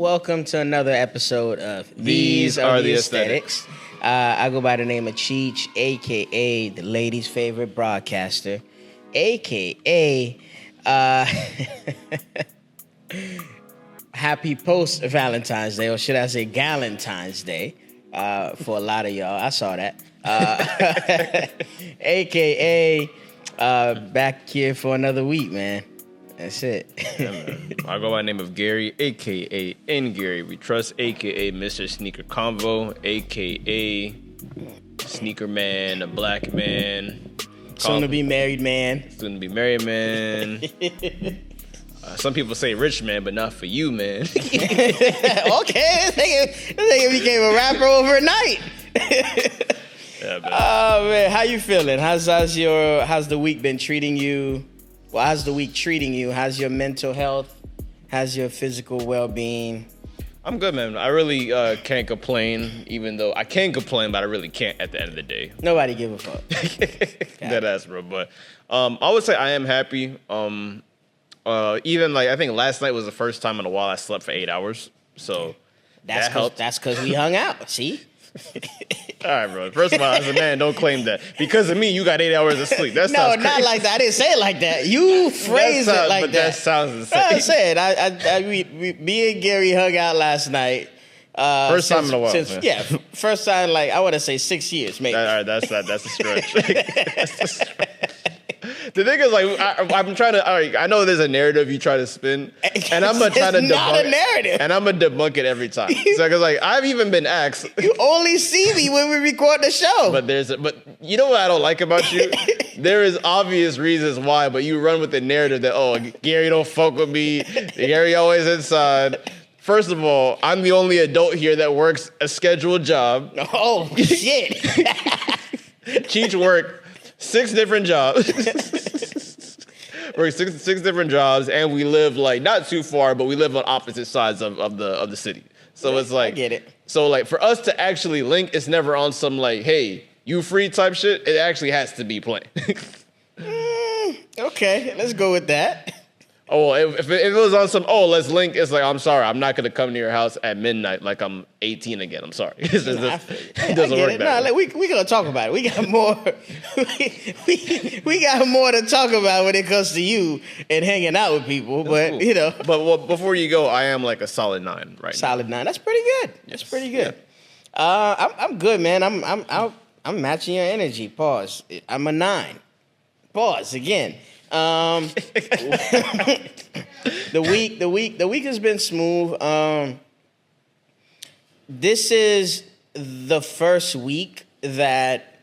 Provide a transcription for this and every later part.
Welcome to another episode of These Are the Aesthetics. I go by the name of Cheech, a.k.a. the ladies' favorite broadcaster, a.k.a. Happy post-Valentine's Day, or should I say Galentine's Day, for a lot of y'all. I saw that. A.k.a. Back here for another week, man. That's it. Yeah, man. I go by the name of Gary, a.k.a. N Gary. We trust, a.k.a. Mr. Sneaker Convo, a.k.a. Sneaker Man, a black man. Soon to be married man. Soon to be married man. Some people say rich man, but not for you, man. Okay, this nigga became a rapper overnight. Yeah, man. Oh man, how you feeling? How's the week been treating you? Well, how's the week treating you? How's your mental health? How's your physical well-being? I'm good, man. I really can't complain, even though I can complain, but I really can't at the end of the day. Nobody give a fuck. That ass, bro. But I would say I am happy. Even like I think last night was the first time in a while I slept for 8 hours. So that helped. That's because we hung out. See? All right, bro. First of all, as a man, don't claim that. Because of me, you got 8 hours of sleep. That sounds crazy. Not like that. I didn't say it like that. You phrased it like but that. That sounds insane. I said, me and Gary hung out last night. First time in a while. Yeah, first time, like, I want to say 6 years, maybe. All right, that's a stretch. That's a stretch. The thing is, like, I'm trying to. All right, I know there's a narrative you try to spin, and I'm gonna try to debunk. It's not a narrative, and I'm gonna debunk it every time. So, because like I've even been asked, you only see me when we record the show. But you know what I don't like about you? There is obvious reasons why, but you run with the narrative that Gary don't fuck with me. Gary always inside. First of all, I'm the only adult here that works a scheduled job. Oh shit! Cheech worked 6 different jobs. Work six different jobs, and we live like not too far, but we live on opposite sides of the city. So it's like, I get it. So like for us to actually link, it's never on some like, hey, you free type shit. It actually has to be planned. Okay, let's go with that. Oh, if it was on some, let's link, it's like, I'm sorry, I'm not going to come to your house at midnight like I'm 18 again. I'm sorry. It doesn't work that way. We going to talk about it. We got more we got more to talk about when it comes to you and hanging out with people. That's cool. You know. But before you go, I am like a solid 9 right now. Solid 9. That's pretty good. That's pretty good. Yeah. I'm good, man. I'm matching your energy. Pause. I'm a 9. Pause again. The week has been smooth. This is the first week that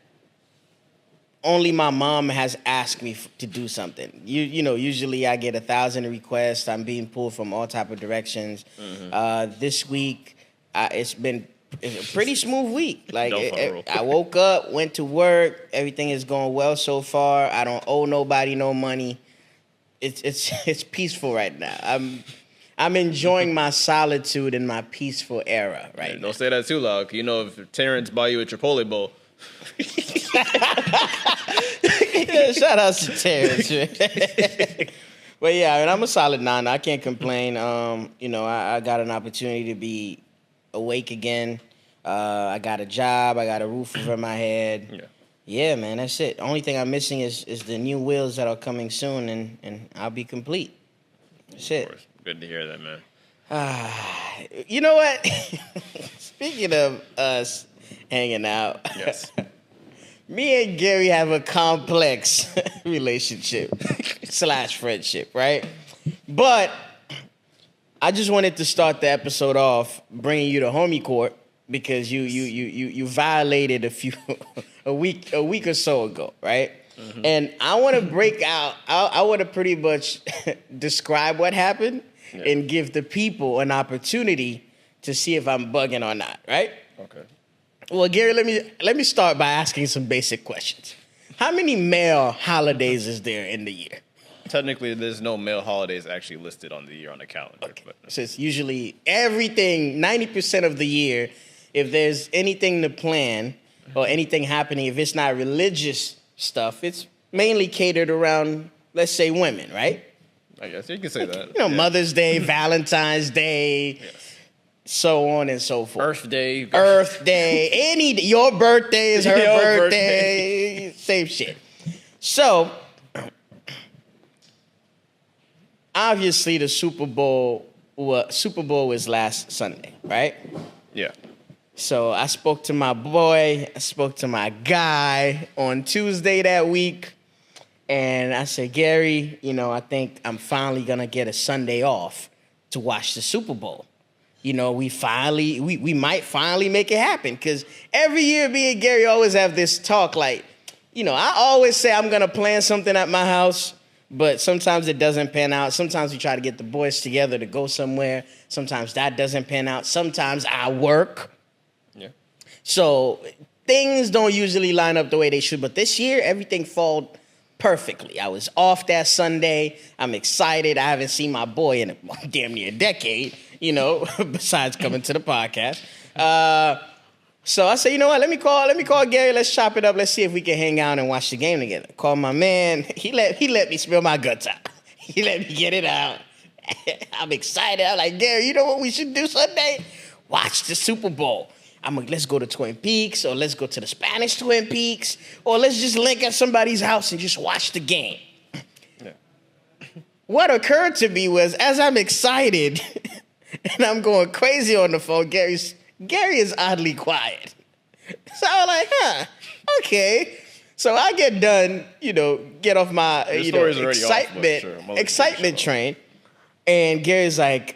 only my mom has asked me to do something. You know, usually I get 1,000 requests. I'm being pulled from all type of directions. Mm-hmm. This week, it's a pretty smooth week. Like I woke up, went to work. Everything is going well so far. I don't owe nobody no money. It's peaceful right now. I'm enjoying my solitude in my peaceful era right now. Don't say that too loud. You know, if Terrence buy you a Chipotle bowl. Yeah, shout out to Terrence. But yeah, I mean, I'm a solid 9. I can't complain. You know, I got an opportunity to be awake again. I got a job. I got a roof over my head. Yeah. Yeah, man, that's it. The only thing I'm missing is the new wheels that are coming soon, and I'll be complete. That's it. Of course. Good to hear that, man. You know what? Speaking of us hanging out, yes. Me and Gary have a complex relationship / friendship, right? But I just wanted to start the episode off bringing you to homie court because you violated a week or so ago, right? Mm-hmm. And I want to break out. I want to pretty much describe what happened and give the people an opportunity to see if I'm bugging or not, right? Okay. Well, Gary, let me start by asking some basic questions. How many male holidays is there in the year? Technically, there's no male holidays actually listed on the year on the calendar. Okay. But so it's usually everything, 90% of the year, if there's anything to plan or anything happening, if it's not religious stuff, it's mainly catered around, let's say, women, right? I guess you can say that. You know, Mother's Day, Valentine's Day, so on and so forth. Earth Day. Your birthday is her Your birthday. Same shit. So, obviously, the Super Bowl was last Sunday, right? Yeah. So I spoke to my boy, I spoke to my guy on Tuesday that week, and I said, Gary, I think I'm finally gonna get a Sunday off to watch the Super Bowl. We might finally make it happen, because every year me and Gary always have this talk like, I always say I'm gonna plan something at my house, but sometimes it doesn't pan out. Sometimes we try to get the boys together to go somewhere. Sometimes that doesn't pan out. Sometimes I work. Yeah. So things don't usually line up the way they should. But this year, everything fell perfectly. I was off that Sunday. I'm excited. I haven't seen my boy in damn near a decade, besides coming to the podcast. So I said, you know what? Let me call Gary. Let's chop it up. Let's see if we can hang out and watch the game together. Call my man. He let me spill my guts out. He let me get it out. I'm excited. I'm like, Gary, you know what we should do Sunday? Watch the Super Bowl. Let's go to Twin Peaks, or let's go to the Spanish Twin Peaks, or let's just link at somebody's house and just watch the game. Yeah. What occurred to me was, as I'm excited and I'm going crazy on the phone, Gary is oddly quiet. So I'm like, okay. So I get done, get off my excitement train, and Gary's like,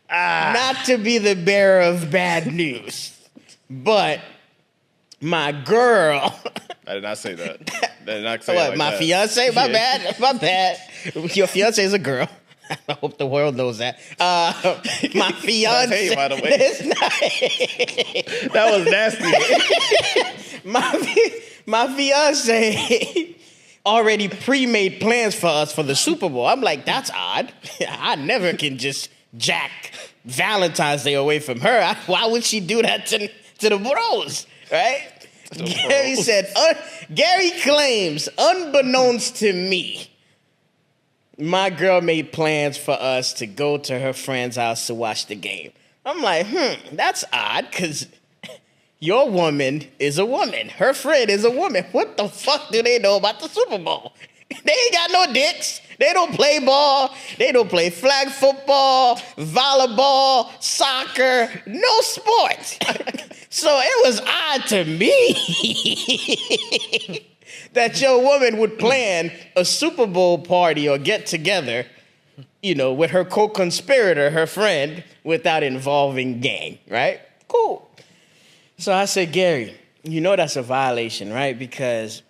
not to be the bearer of bad news, but my girl. I did not say that. I did not say what, it like my that. fiance? My bad. Your fiance is a girl. I hope the world knows that. My fiance. Hey, by the way. That was nasty. My fiance already pre-made plans for us for the Super Bowl. I'm like, that's odd. I never can just jack Valentine's Day away from her. Why would she do that to the bros, right? Gary claims, unbeknownst to me, my girl made plans for us to go to her friend's house to watch the game. I'm like, that's odd, because your woman is a woman. Her friend is a woman. What the fuck do they know about the Super Bowl? They ain't got no dicks. They don't play ball. They don't play flag football, volleyball, soccer, no sports. So it was odd to me that your woman would plan a Super Bowl party or get together, with her co-conspirator, her friend, without involving gang, right? Cool. So I said, Gary, that's a violation, right? Because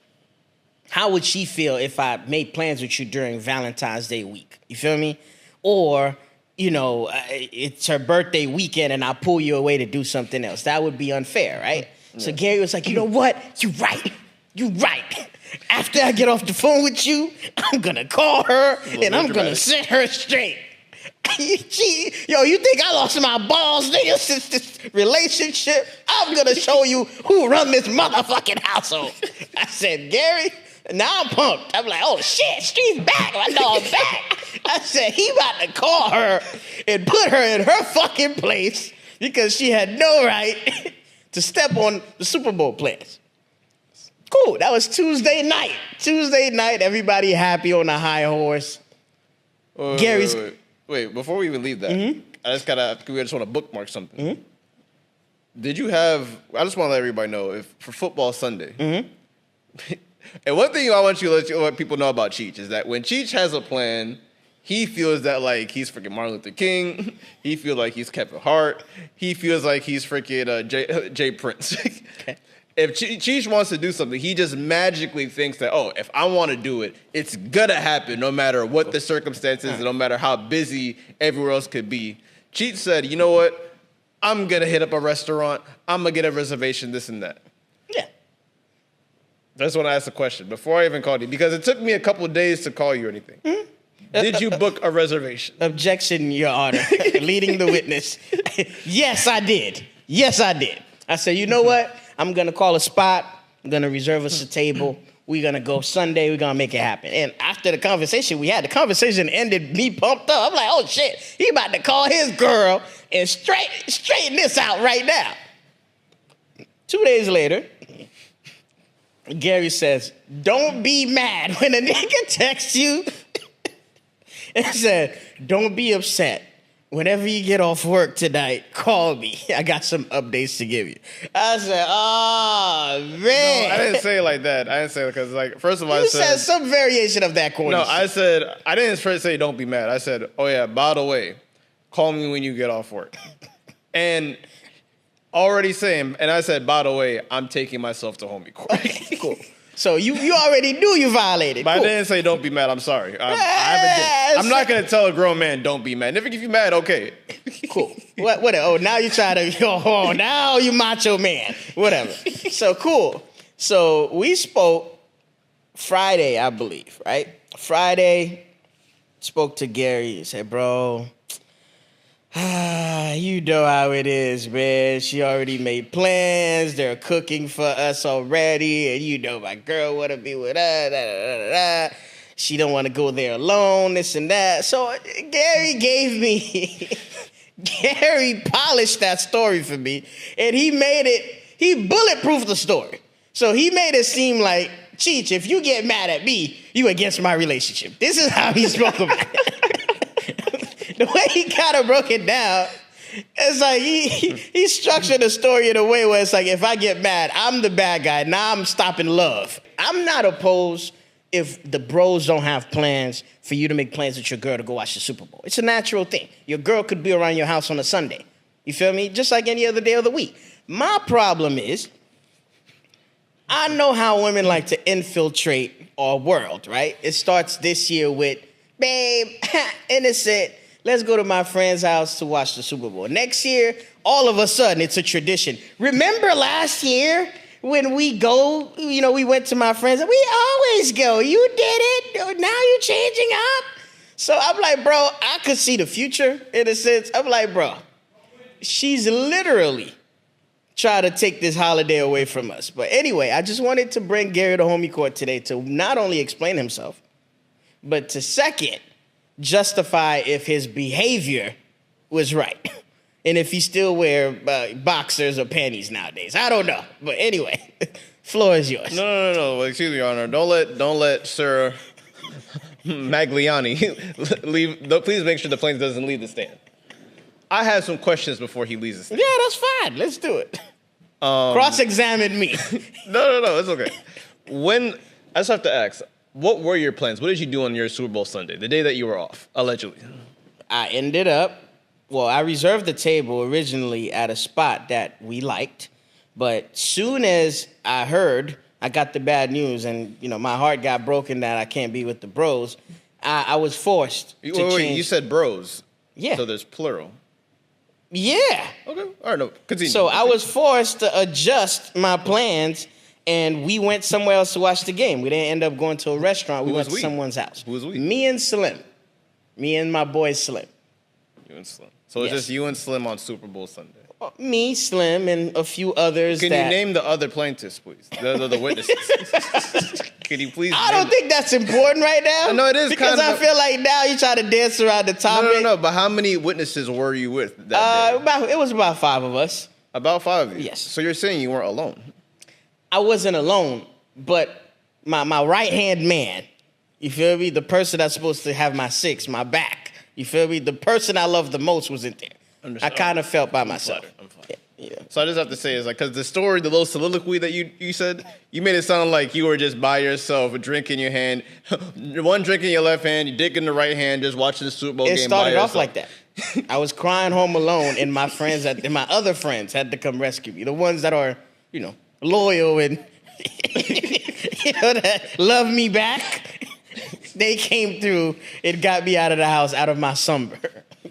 how would she feel if I made plans with you during Valentine's Day week? You feel me? Or, it's her birthday weekend and I pull you away to do something else. That would be unfair, right? Yeah. So Gary was like, you know what? You're right. After I get off the phone with you, I'm going to call her and I'm going to set her straight. You think I lost my balls, nigga, since this relationship? I'm going to show you who run this motherfucking household. I said, Gary, now I'm pumped. I'm like, oh shit, Street's back. My dog's back. I said, he about to call her and put her in her fucking place because she had no right to step on the Super Bowl plans. Cool, that was Tuesday night. Everybody happy on a high horse. Gary's... Wait, before we even leave that, we just want to bookmark something. Mm-hmm. Did you have, I just want to let everybody know, if for football Sunday, and one thing I want you to let people know about Cheech is that when Cheech has a plan, he feels that like he's freaking Martin Luther King. He feels like he's Kevin Hart. He feels like he's freaking Jay Prince. Okay. If Cheech wants to do something, he just magically thinks that, if I want to do it, it's going to happen no matter what the circumstances and no matter how busy everywhere else could be. Cheech said, you know what? I'm going to hit up a restaurant. I'm going to get a reservation, this and that. Yeah. I just want to ask a question before I even called you, because it took me a couple of days to call you or anything. Mm-hmm. Did you book a reservation? Objection, Your Honor. Leading the witness. Yes, I did. I said, you know what? I'm going to call a spot. I'm going to reserve us a table. We're going to go Sunday. We're going to make it happen. And after the conversation we had, the conversation ended me pumped up. I'm like, oh, shit. He about to call his girl and straighten this out right now. 2 days later, Gary says, don't be mad when a nigga texts you and said, don't be upset. Whenever you get off work tonight, call me. I got some updates to give you. I said, oh, man. No, I didn't say it like that. I didn't say it because, like, first of all, You said some variation of that corny No, shit. I said, I didn't first say don't be mad. I said, oh, yeah, by the way, call me when you get off work. And already saying, and I said, by the way, I'm taking myself to homie court. Okay, cool. So you already knew you violated. But cool. I didn't say don't be mad. I'm sorry. I'm not going to tell a grown man don't be mad. If you mad, okay. Cool. What? Oh, now you try to. Oh, now you macho man. Whatever. So cool. So we spoke Friday, I believe. Right. Friday. Spoke to Gary. He said, "Bro, you know how it is, man. She already made plans. They're cooking for us already, and you know my girl want to be with us. She don't want to go there alone. This and that." So Gary gave me. Gary polished that story for me, and he bulletproofed the story. So he made it seem like, Cheech, if you get mad at me, you against my relationship. This is how he spoke about it. The way he kind of broke it down, it's like he structured the story in a way where it's like, if I get mad, I'm the bad guy. Now I'm stopping love. I'm not opposed if the bros don't have plans for you to make plans with your girl to go watch the Super Bowl. It's a natural thing. Your girl could be around your house on a Sunday. You feel me? Just like any other day of the week. My problem is, I know how women like to infiltrate our world, right? It starts this year with, babe, innocent, let's go to my friend's house to watch the Super Bowl. Next year, all of a sudden, it's a tradition. Remember last year when we go, we went to my friends, we always go. You did it. Now you're changing up. So I'm like, bro, I could see the future in a sense. I'm like, bro, she's literally trying to take this holiday away from us. But anyway, I just wanted to bring Gary to homie court today to not only explain himself, but to second, justify if his behavior was right. And if he still wear boxers or panties nowadays. I don't know. But anyway, floor is yours. No. Excuse me, Your Honor. Don't let Sir Magliani leave. Please make sure the plaintiff doesn't leave the stand. I have some questions before he leaves the stand. Yeah, that's fine. Let's do it. Cross-examine me. No. It's okay. I just have to ask, what were your plans? What did you do on your Super Bowl Sunday, the day that you were off, allegedly? I reserved the table originally at a spot that we liked, but soon as I got the bad news and, my heart got broken that I can't be with the bros, I was forced to change. Wait, you said bros. Yeah. So there's plural. Yeah. Okay. All right, no, continue. So I was forced to adjust my plans, and we went somewhere else to watch the game. We didn't end up going to a restaurant. We went to someone's house. Who was we? Me and Slim. Me and my boy Slim. You and Slim. So it's just you and Slim on Super Bowl Sunday. Me, Slim, and a few others. Can you name the other plaintiffs, please? The witnesses. Can you please? I don't think that's important right now. No, it is because I feel like now you try to dance around the topic. No. But how many witnesses were you with that day? It was about 5 of us. About 5 of you. Yes. So you're saying you weren't alone? I wasn't alone, but my right hand man. You feel me? The person that's supposed to have my 6, my back. You feel me? The person I love the most wasn't there. I kind of felt by myself. I'm flattered. Yeah. So I just have to say is because the story, the little soliloquy that you said, you made it sound like you were just by yourself, a drink in your hand, one drink in your left hand, your dick in the right hand, just watching the Super Bowl game by yourself. It started off like that. I was crying home alone, and my other friends had to come rescue me. The ones that are, loyal and that love me back. They came through and got me out of the house, out of my slumber.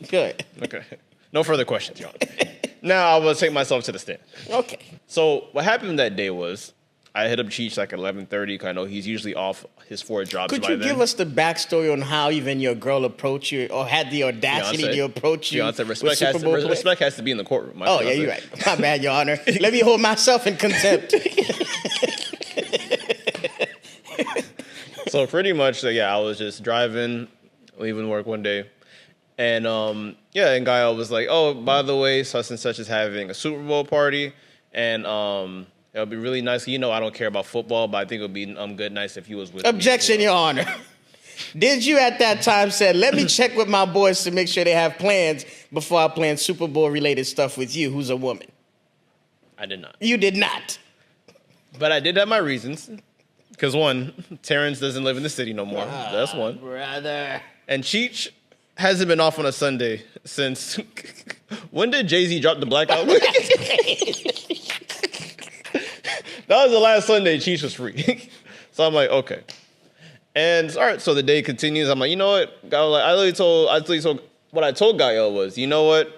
Good. Okay. No further questions, Your Honor. Now I will take myself to the stand. Okay. So what happened that day was I hit up Cheech like at 11:30 because I know he's usually off his 4 jobs by then. Could you give us the backstory on how even your girl approached you or had the audacity to approach you? Respect has to be in the courtroom. Oh, yeah, you're right. My bad, Your Honor. Let me hold myself in contempt. So pretty much, I was just driving, leaving work one day. And and Gaio was like, oh, by the way, such and such is having a Super Bowl party. And it'll be really nice. I don't care about football, but I think it would be nice if you was with Objection, me. Your Honor. Did you at that time said, let me check with my boys to make sure they have plans before I plan Super Bowl related stuff with you, who's a woman? I did not. You did not. But I did have my reasons. Because one, Terrence doesn't live in the city no more. That's one. Brother. And Cheech hasn't been off on a Sunday since... When did Jay-Z drop the Black Album? That was the last Sunday Cheech was free. So I'm like, okay. And all right, so the day continues. I'm like, you know what? I told Gael was, you know what?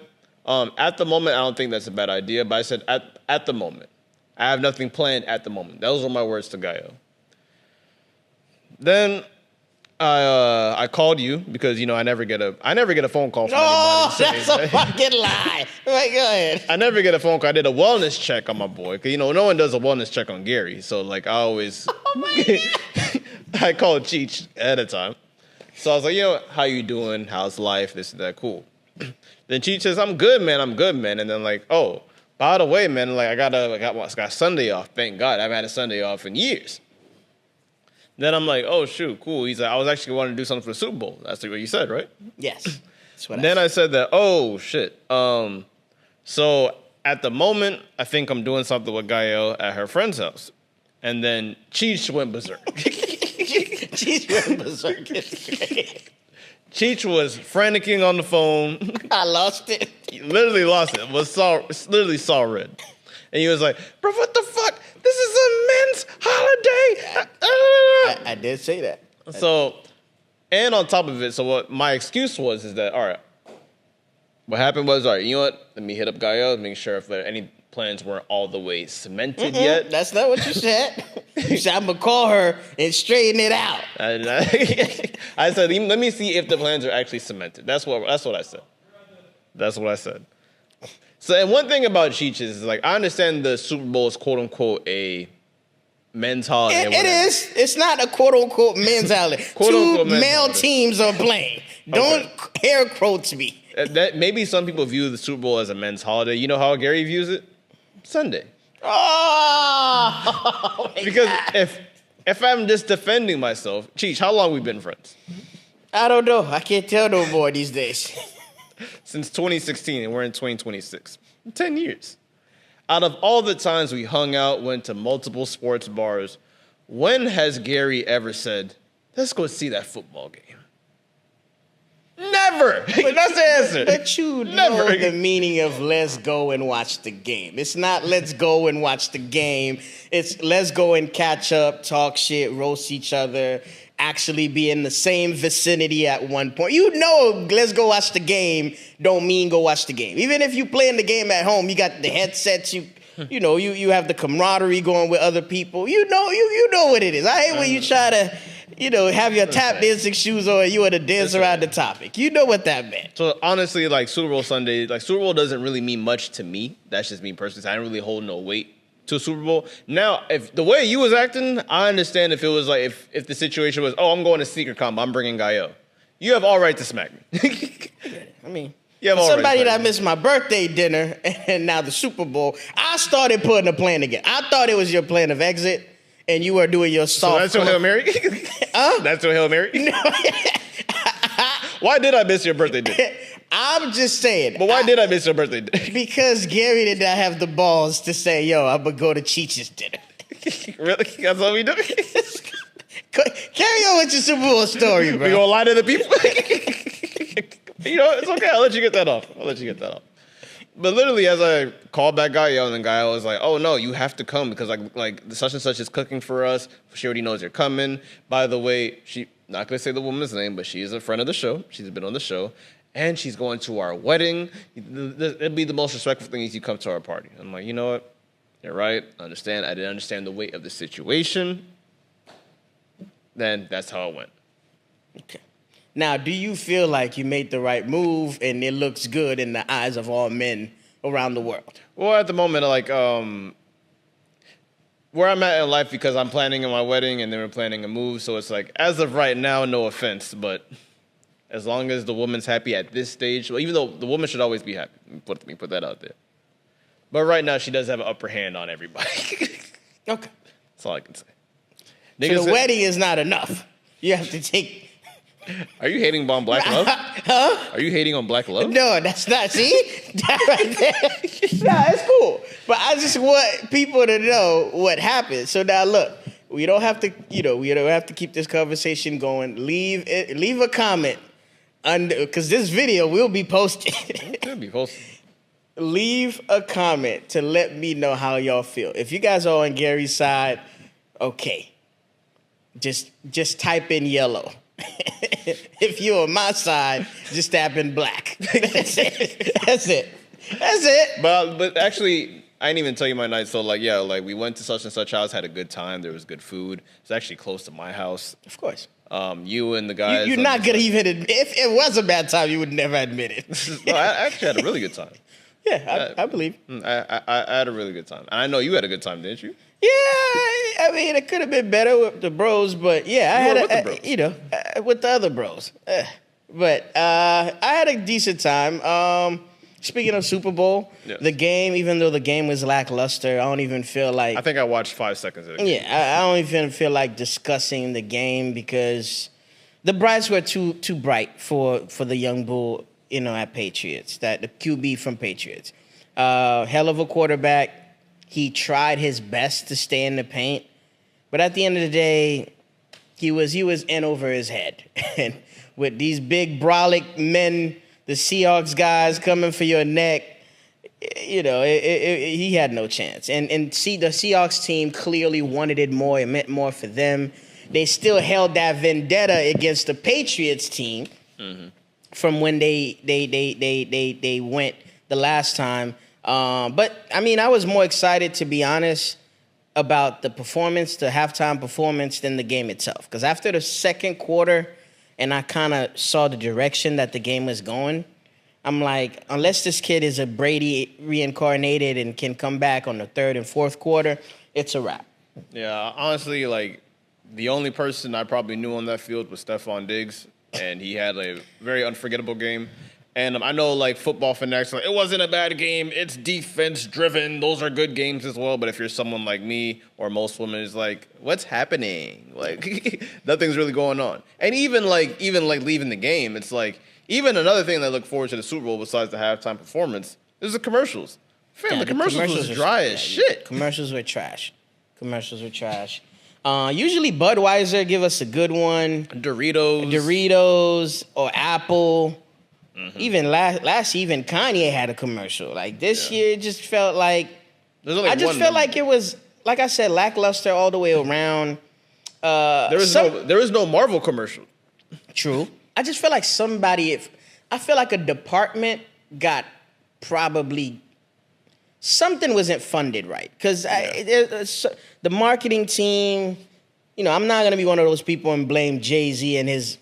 At the moment, I don't think that's a bad idea. But I said, at the moment, I have nothing planned at the moment. Those were my words to Gael. Then I called you because I never get a phone call from anybody. That's a fucking lie. Wait, go ahead. I never get a phone call. I did a wellness check on my boy. Cause no one does a wellness check on Gary. So I always I called Cheech ahead of time. So I was like, how you doing? How's life? This and that. Cool. Then Cheech says, I'm good, man. And then oh, by the way, man, I got Sunday off. Thank God. I haven't had a Sunday off in years. Then I'm like, oh, shoot, cool. He's like, I was actually wanting to do something for the Super Bowl. That's what you said, right? Yes. That's what I said that, oh, shit. So at the moment, I think I'm doing something with Gael at her friend's house. And then Cheech went berserk. Cheech went berserk. Cheech was franticking on the phone. I lost it. He literally lost it. Literally saw red. And he was like, bro, what the fuck? This is a men's holiday. I did say that. So, and on top of it, so what my excuse was is that, all right, what happened was, all right, you know what? Let me hit up Gael, make sure if any plans weren't all the way cemented yet. That's not what you said. You said, I'm going to call her and straighten it out. I said, let me see if the plans are actually cemented. That's what I said. That's what I said. So, and one thing about Cheech is I understand the Super Bowl is quote unquote a men's holiday. It is. It's not a quote unquote men's holiday. Two male teams are playing. Don't air quotes me. That maybe some people view the Super Bowl as a men's holiday. You know how Gary views it? Sunday. Oh, because God. if I'm just defending myself, Cheech, how long we been friends? I don't know. I can't tell no more these days. Since 2016, and we're in 2026. 10 years. Out of all the times we hung out, went to multiple sports bars, when has Gary ever said, let's go see that football game? Never. That's the answer. But you know the meaning of let's go and watch the game. It's not let's go and watch the game. It's let's go and catch up, talk shit, roast each other, actually be in the same vicinity at one point. Let's go watch the game don't mean go watch the game. Even if you playing the game at home, you got the headsets, you have the camaraderie going with other people. You know what it is. I hate when you try to, have your tap dancing shoes on and you want to dance around the topic. You know what that meant. So honestly, Super Bowl Sunday, Super Bowl doesn't really mean much to me. That's just me personally. I don't really hold no weight to a Super Bowl. Now, if the way you was acting, I understand if it was if the situation was, oh, I'm going to sneaker comp, I'm bringing Gael. You have all right to smack me. I mean, you have all somebody right that missed my birthday dinner and now the Super Bowl, I started putting a plan together. I thought it was your plan of exit and you were doing your soft. So that's your Hail Mary? Huh? That's your Hail Mary? No. Why did I miss your birthday dinner? I'm just saying. But why did I miss your birthday dinner? Because Gary did not have the balls to say, yo, I'm going to go to Cheech's dinner. Really? That's what we do? Carry on with your Super Bowl story, bro. We going to lie to the people? It's okay. I'll let you get that off. But literally, as I called back Gael, and the guy was like, oh, no, you have to come because, like such and such is cooking for us. She already knows you're coming. By the way, not going to say the woman's name, but she is a friend of the show. She's been on the show. And she's going to our wedding. It'd be the most respectful thing if you come to our party. I'm like, you know what? You're right. I understand. I didn't understand the weight of the situation. Then that's how it went. Okay. Now, do you feel like you made the right move and it looks good in the eyes of all men around the world? Well, at the moment, where I'm at in life because I'm planning my wedding and then we're planning a move. So it's like, as of right now, no offense, but as long as the woman's happy at this stage, well, even though the woman should always be happy. Let me put that out there. But right now, she does have an upper hand on everybody. Okay. That's all I can say. So the wedding is not enough. You have to take... Are you hating on black love? Huh? Are you hating on black love? No, that's not. See? That right there. Nah, it's cool. But I just want people to know what happened. So now look, we don't have to, we don't have to keep this conversation going. Leave a comment under, because this video will be posted. It'll be posted. Leave a comment to let me know how y'all feel. If you guys are on Gary's side, okay. Just type in yellow. If you're on my side, just tap in black. That's it. But actually, I didn't even tell you my night. So we went to such and such house, had a good time. There was good food. It's actually close to my house. Of course. You and the guys. You're not gonna even admit. If it was a bad time, you would never admit it. No, I actually had a really good time. Yeah, I believe. I had a really good time, and I know you had a good time, didn't you? Yeah, I mean, it could have been better with the bros, but yeah, I had with the other bros. But I had a decent time. Speaking of Super Bowl, yes. The game, even though the game was lackluster, I don't even feel like... I think I watched 5 seconds of the game. Yeah, I don't even feel like discussing the game because the brights were too bright for the young bull, at Patriots, that the QB from Patriots. Hell of a quarterback. He tried his best to stay in the paint, but at the end of the day, he was in over his head. And with these big brolic men, the Seahawks guys coming for your neck, he had no chance. And see, the Seahawks team clearly wanted it more. It meant more for them. They still held that vendetta against the Patriots team from when they went the last time. But I mean, I was more excited, to be honest, about the performance, the halftime performance, than the game itself. Because after the second quarter, and I kind of saw the direction that the game was going, I'm like, unless this kid is a Brady reincarnated and can come back on the third and fourth quarter, it's a wrap. Yeah, honestly, the only person I probably knew on that field was Stefon Diggs, and he had a very unforgettable game. And I know, football fanatics, it wasn't a bad game. It's defense-driven. Those are good games as well. But if you're someone like me or most women, it's what's happening? Nothing's really going on. And even leaving the game, it's even another thing that I look forward to the Super Bowl besides the halftime performance is the commercials. Fam, the commercials was dry as shit. Commercials were trash. Usually Budweiser give us a good one. Doritos or Apple. Mm-hmm. Even last even Kanye had a commercial. This year, it just felt like I just felt like it was, like I said, lackluster all the way around. There is no Marvel commercial. True. I just feel like I feel like a department got probably something wasn't funded right because the marketing team. I'm not gonna be one of those people and blame Jay-Z and his,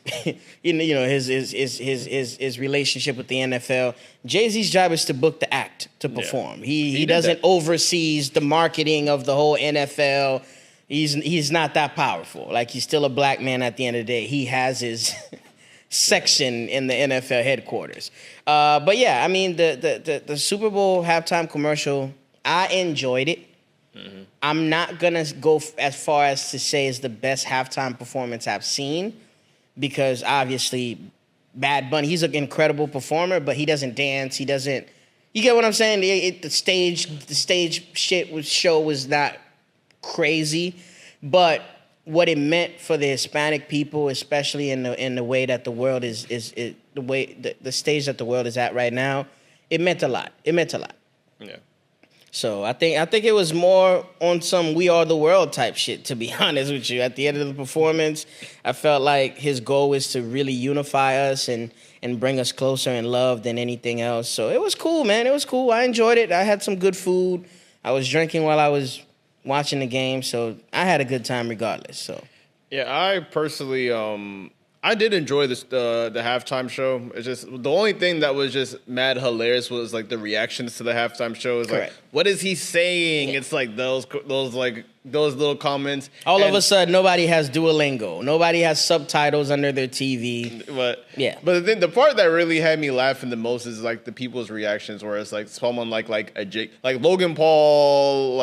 his relationship with the NFL. Jay-Z's job is to book the act, to perform. He doesn't oversees the marketing of the whole NFL. He's not that powerful. He's still a black man at the end of the day. He has his section in the NFL headquarters. But yeah, I mean the Super Bowl halftime commercial, I enjoyed it. Mm-hmm. I'm not going to go as far as to say it's the best halftime performance I've seen because obviously Bad Bunny, he's an incredible performer, but he doesn't dance. He doesn't, you get what I'm saying? The stage show was not crazy, but what it meant for the Hispanic people, especially in the way that the world is the way the stage that the world is at right now, it meant a lot. Yeah. So I think it was more on some "We Are the World" type shit, to be honest with you. At the end of the performance, I felt like his goal was to really unify us and bring us closer in love than anything else. So it was cool, man. It was cool. I enjoyed it. I had some good food. I was drinking while I was watching the game, so I had a good time regardless. So yeah, I personally I did enjoy the halftime show. It's just the only thing that was just mad hilarious was like the reactions to the halftime show. Is like, what is he saying? Yeah. It's like those little comments. All of a sudden, nobody has Duolingo. Nobody has subtitles under their TV. But the part that really had me laughing the most is like the people's reactions, where it's like someone like a Jake, like Logan Paul,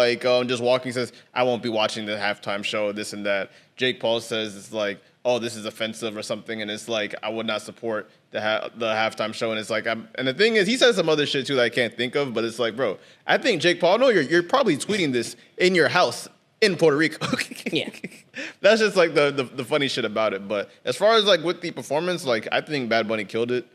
just walking says, "I won't be watching the halftime show," this and that. Jake Paul says it's like, "Oh, this is offensive" or something, and it's like, "I would not support the halftime show," and it's like, and the thing is, he says some other shit too that I can't think of, but it's like, bro, I think Jake Paul, no, you're probably tweeting this in your house in Puerto Rico. Yeah, that's just like the funny shit about it. But as far as like with the performance, like I think Bad Bunny killed it.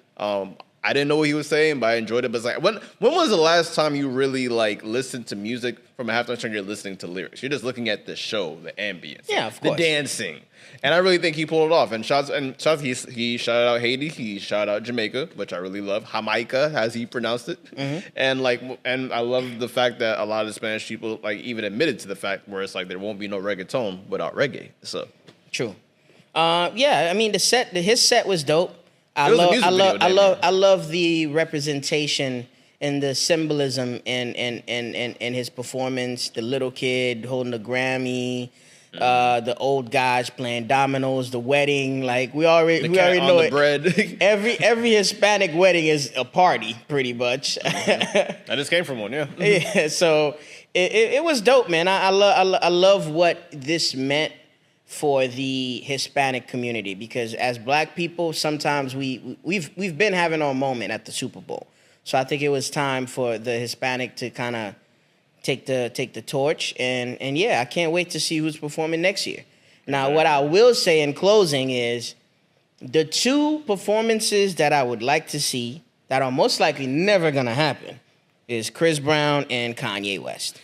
I didn't know what he was saying, but I enjoyed it. But it's like, when was the last time you really like listened to music from a halftime show? You're listening to lyrics. You're just looking at the show, the ambience, the dancing. And I really think he pulled it off. And he shouted out Haiti, he shouted out Jamaica, which I really love. Jamaica, as he pronounced it. Mm-hmm. And I love the fact that a lot of the Spanish people like even admitted to the fact where it's like there won't be no reggaeton without reggae. So true. I mean his set was dope. I love the representation and the symbolism in his performance. The little kid holding the Grammy. The old guys playing dominoes, the wedding, like we already know it. Bread. every Hispanic wedding is a party, pretty much. I just came from one, yeah. Yeah, so it was dope, man. I love what this meant for the Hispanic community, because as Black people, sometimes we've been having our moment at the Super Bowl. So I think it was time for the Hispanic to kind of take the torch, and yeah, I can't wait to see who's performing next year. Now, what I will say in closing is the two performances that I would like to see that are most likely never gonna happen is Chris Brown and Kanye West.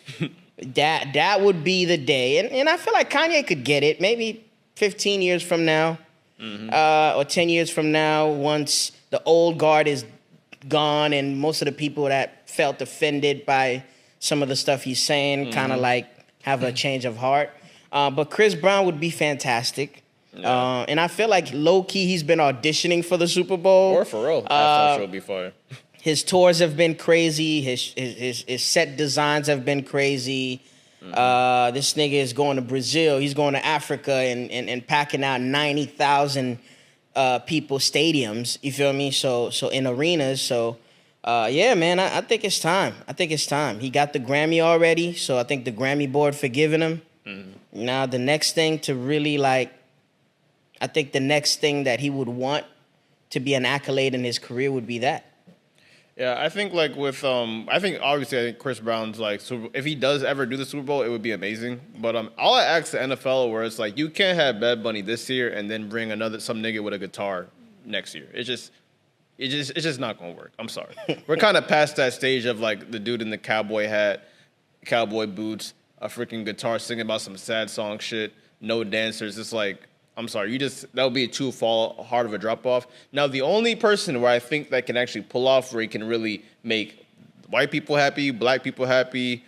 That would be the day, and I feel like Kanye could get it maybe 15 years from now, or 10 years from now, once the old guard is gone and most of the people that felt offended by some of the stuff he's saying kind of like have a change of heart. But Chris Brown would be fantastic. Yeah. And I feel like low-key he's been auditioning for the Super Bowl. Or for real. Halftime show would be fire. His tours have been crazy. His set designs have been crazy. This nigga is going to Brazil. He's going to Africa and packing out 90,000 people stadiums. You feel me? So in arenas. So yeah, man, I think it's time. He got the Grammy already, so I think the Grammy board forgiving him. Now the next thing to really I think the next thing that he would want to be an accolade in his career would be that. Yeah, I think I think Chris Brown's if he does ever do the Super Bowl, it would be amazing. But all I ask the NFL where it's like, you can't have Bad Bunny this year and then bring some nigga with a guitar next year. It's just not gonna work. I'm sorry. We're kind of past that stage of like the dude in the cowboy hat, cowboy boots, a freaking guitar singing about some sad song shit, no dancers. It's like, I'm sorry, that would be too hard of a drop off. Now the only person where I think that can actually pull off, where he can really make white people happy, Black people happy,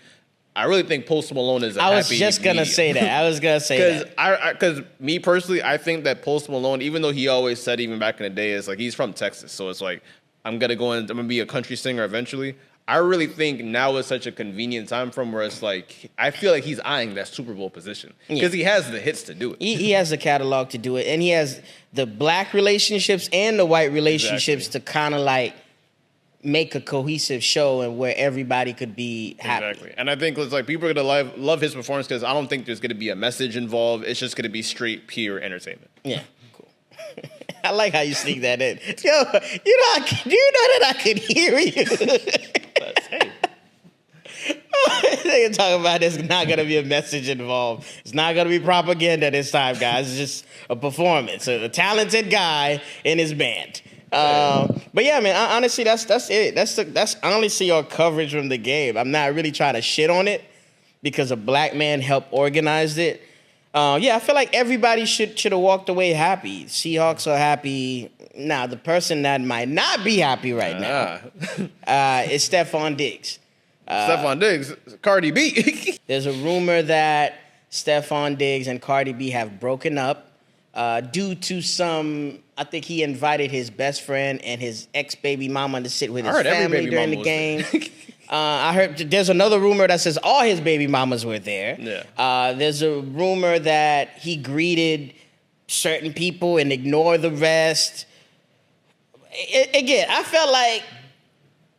I really think Post Malone is a happy medium. I was just going to say that. Because me personally, I think that Post Malone, even though he always said even back in the day, is like he's from Texas. So it's like, I'm going to be a country singer eventually. I really think now is such a convenient time for him where it's like, I feel like he's eyeing that Super Bowl position. Because he has the hits to do it. He has the catalog to do it. And he has the Black relationships and the white relationships to kind of make a cohesive show and where everybody could be happy. Exactly. And I think it's like people are going to love his performance because I don't think there's going to be a message involved. It's just going to be straight, pure entertainment. Yeah, cool. I like how you sneak that in. Yo, do you know that I could hear you? Hey. They talking about there's not going to be a message involved. It's not going to be propaganda this time, guys. It's just a performance. A talented guy in his band. But yeah, man, honestly, that's it. That's honestly your coverage from the game. I'm not really trying to shit on it because a Black man helped organize it. I feel like everybody should have walked away happy. Seahawks are happy. Now, the person that might not be happy right now is Stefon Diggs. Stefon Diggs, Cardi B. There's a rumor that Stefon Diggs and Cardi B have broken up. due to some. I think he invited his best friend and his ex-baby mama to sit with his family during the game. I heard there's another rumor that says all his baby mamas were there. Yeah. There's a rumor that he greeted certain people and ignored the rest. Again, I felt like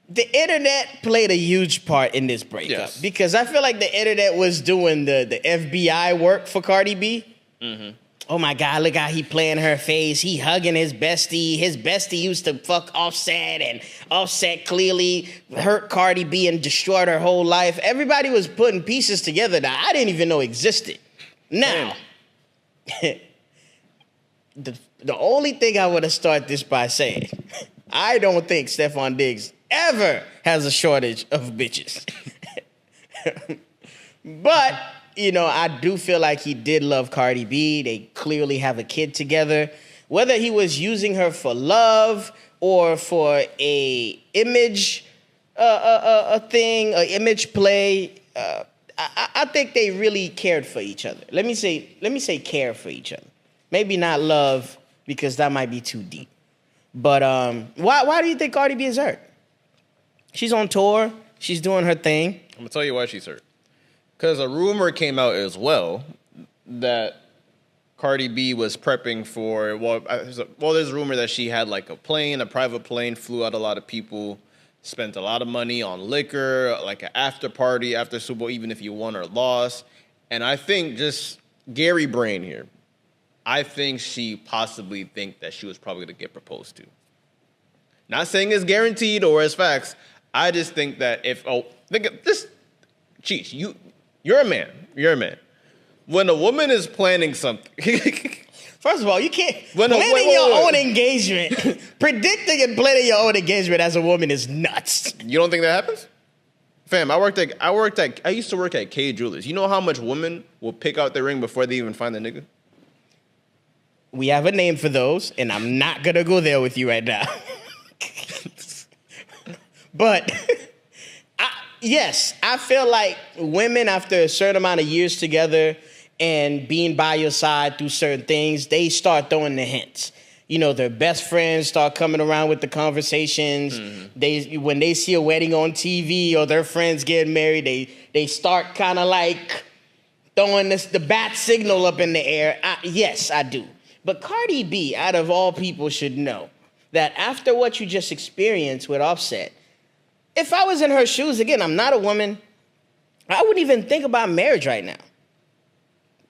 the internet played a huge part in this breakup because I feel like the internet was doing the FBI work for Cardi B. Mm-hmm. Oh my God, look how he playing her face. He hugging his bestie. His bestie used to fuck Offset, and Offset clearly hurt Cardi B and destroyed her whole life. Everybody was putting pieces together that I didn't even know existed. Now, the only thing I want to start this by saying, I don't think Stefon Diggs ever has a shortage of bitches. But I do feel like he did love Cardi B. They clearly have a kid together. Whether he was using her for love or for a image thing, an image play, I think they really cared for each other. Let me say care for each other. Maybe not love, because that might be too deep. But why do you think Cardi B is hurt? She's on tour. She's doing her thing. I'm gonna tell you why she's hurt. Because a rumor came out as well that Cardi B was prepping for, there's a rumor that she had like a private plane, flew out a lot of people, spent a lot of money on liquor, like an after party after Super Bowl, even if you won or lost. And I think, just Gary brain here, I think she possibly think that she was probably going to get proposed to. Not saying it's guaranteed or as facts. I just think that think of this, Cheech, you're a man. You're a man. When a woman is planning something, first of all, you can't planning your own engagement, predicting and planning your own engagement as a woman is nuts. You don't think that happens? Fam, I used to work at K Jewelers. You know how much women will pick out their ring before they even find the nigga? We have a name for those, and I'm not gonna go there with you right now. But yes, I feel like women, after a certain amount of years together and being by your side through certain things, they start throwing the hints. Their best friends start coming around with the conversations. Mm-hmm. When they see a wedding on TV or their friends getting married, they start kind of like throwing the bat signal up in the air. Yes, I do. But Cardi B, out of all people, should know that after what you just experienced with Offset, if I was in her shoes, again, I'm not a woman, I wouldn't even think about marriage right now.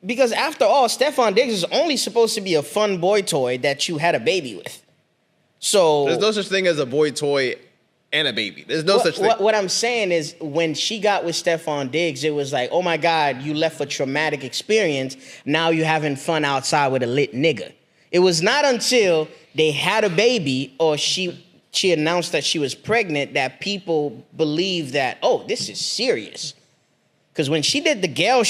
Because after all, Stefon Diggs is only supposed to be a fun boy toy that you had a baby with. So there's no such thing as a boy toy and a baby. There's no such thing. What I'm saying is, when she got with Stefon Diggs, it was like, oh my God, you left a traumatic experience. Now you're having fun outside with a lit nigga. It was not until they had a baby or she announced that she was pregnant that people believed that, oh, this is serious. Because when she did the Gayle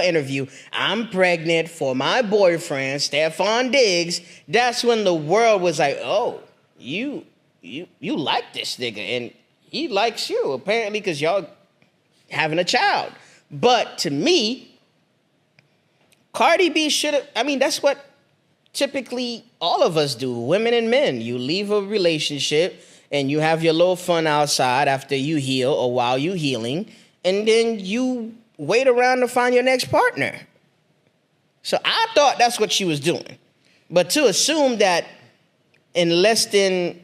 interview, I'm pregnant for my boyfriend, Stefon Diggs, that's when the world was like, oh, you like this nigga, and he likes you, apparently, because y'all having a child. But to me, Cardi B should have, that's what typically all of us do, women and men. You leave a relationship and you have your little fun outside after you heal or while you healing, and then you wait around to find your next partner. So I thought that's what she was doing. But to assume that in less than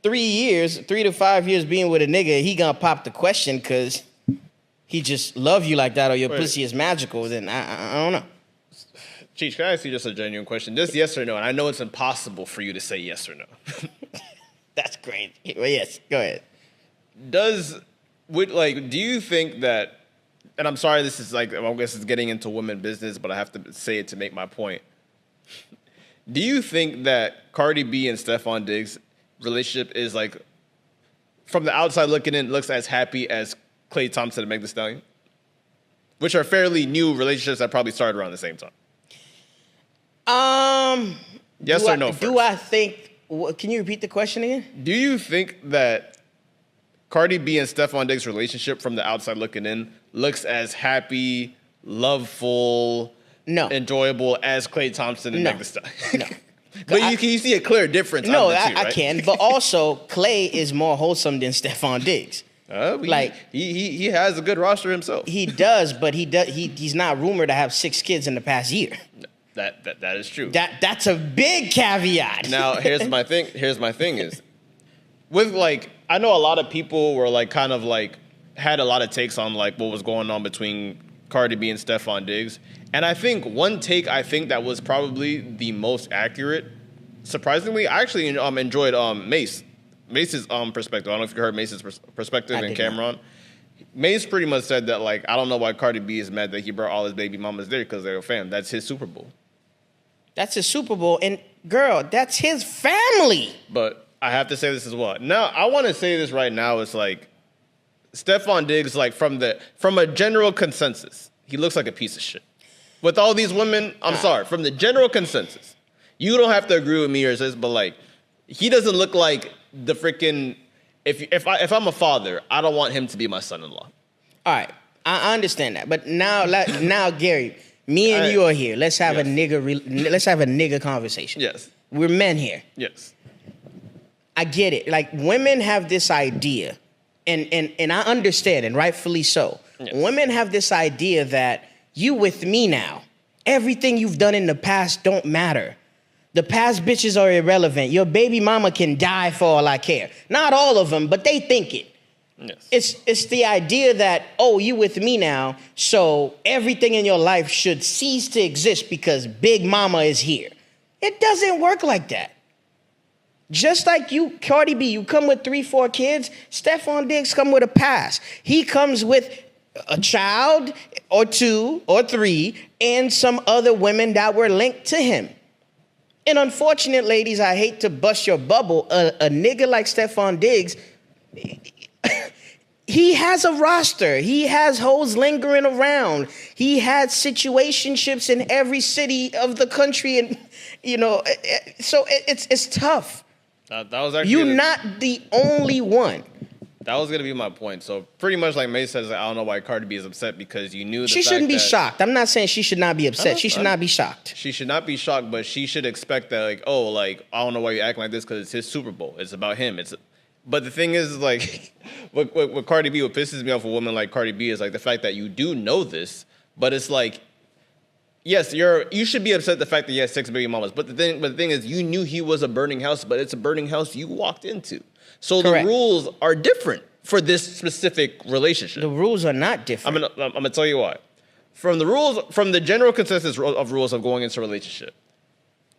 3 to 5 years being with a nigga, he gonna pop the question because he just love you like that or your pussy is magical, then I don't know. Cheech, can I ask you just a genuine question? Just yes or no, and I know it's impossible for you to say yes or no. That's great. Well, yes, go ahead. Do you think that, and I'm sorry this is I guess it's getting into women business, but I have to say it to make my point. Do you think that Cardi B and Stefon Diggs' relationship is from the outside looking in, looks as happy as Klay Thompson and Meg Thee Stallion? Which are fairly new relationships that probably started around the same time. Yes or no first? Do I think, can you repeat the question again? Do you think that Cardi B and Stefon Diggs' relationship from the outside looking in looks as happy, loveful, No. enjoyable as Klay Thompson and No. Meg Thee Stallion. No. But you see a clear difference. No, out of the two, I right? can. But also, Clay is more wholesome than Stefon Diggs. Like he has a good roster himself. He does, but he's not rumored to have 6 kids in the past year. That is true. That's a big caveat. Now here's my thing. Here's my thing is, with like I know a lot of people were like kind of like had a lot of takes on like what was going on between Cardi B and Stefon Diggs, and I think one take that was probably the most accurate. Surprisingly, I actually enjoyed Mace's perspective. I don't know if you heard Mace's perspective and Cameron. Mace pretty much said that like I don't know why Cardi B is mad that he brought all his baby mamas there because they're a fam. That's his Super Bowl. That's his Super Bowl, and girl, that's his family. But I have to say this as well. Now I want to say this right now. It's like Stefon Diggs, like from a general consensus, he looks like a piece of shit. With all these women, I'm sorry. From the general consensus, you don't have to agree with me or this, but like he doesn't look like the freaking. If I'm a father, I don't want him to be my son-in-law. All right, I understand that, but now Gary, me and you are here. Let's have a nigga conversation. Yes, we're men here. Yes, I get it. Like women have this idea, and I understand, and rightfully so. Yes. Women have this idea that you with me now. Everything you've done in the past don't matter. The past bitches are irrelevant. Your baby mama can die for all I care. Not all of them, but they think it. Yes. It's the idea that, oh, you with me now, so everything in your life should cease to exist because Big Mama is here. It doesn't work like that. Just like you, Cardi B, you come with 3-4 kids, Stefon Diggs come with a past. He comes with a child or 2 or 3 and some other women that were linked to him. And unfortunate, ladies, I hate to bust your bubble. A nigga like Stefon Diggs, he has a roster. He has hoes lingering around. He had situationships in every city of the country, and so it's tough. That was actually you're not the only one. That was gonna be my point. So pretty much like May says, I don't know why Cardi B is upset because you knew she shouldn't be shocked. I'm not saying she should not be upset. She should not be shocked. She should not be shocked, but she should expect that like, oh, like I don't know why you acting like this because it's his Super Bowl. It's about him. But the thing is like, with Cardi B, what pisses me off with a woman like Cardi B is like the fact that you do know this, but it's like, yes, you should be upset the fact that he has 6 baby mamas. But the thing is, you knew he was a burning house, but it's a burning house you walked into. So Correct. The rules are different for this specific relationship. The rules are not different. I'm gonna tell you why. From the general consensus of rules of going into a relationship,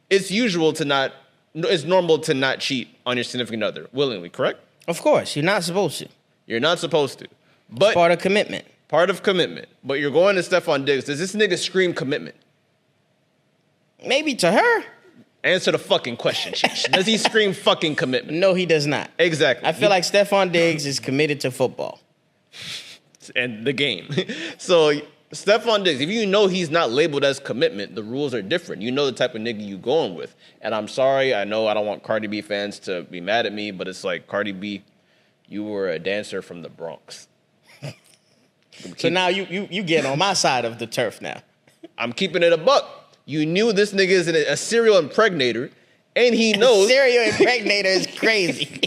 it's normal to not cheat on your significant other willingly, correct? Of course, you're not supposed to. You're not supposed to. But it's part of commitment. Part of commitment. But you're going to Stefon Diggs. Does this nigga scream commitment? Maybe to her. Answer the fucking question, Cheech. Does he scream fucking commitment? No, he does not. Exactly. I feel like Stefon Diggs is committed to football. And the game. So Stefon Diggs, if you know he's not labeled as commitment, the rules are different. You know the type of nigga you going with. And I'm sorry, I know I don't want Cardi B fans to be mad at me, but it's like, Cardi B, you were a dancer from the Bronx. So now you get on my side of the turf now. I'm keeping it a buck. You knew this nigga is a serial impregnator, and he knows... Serial impregnator is crazy.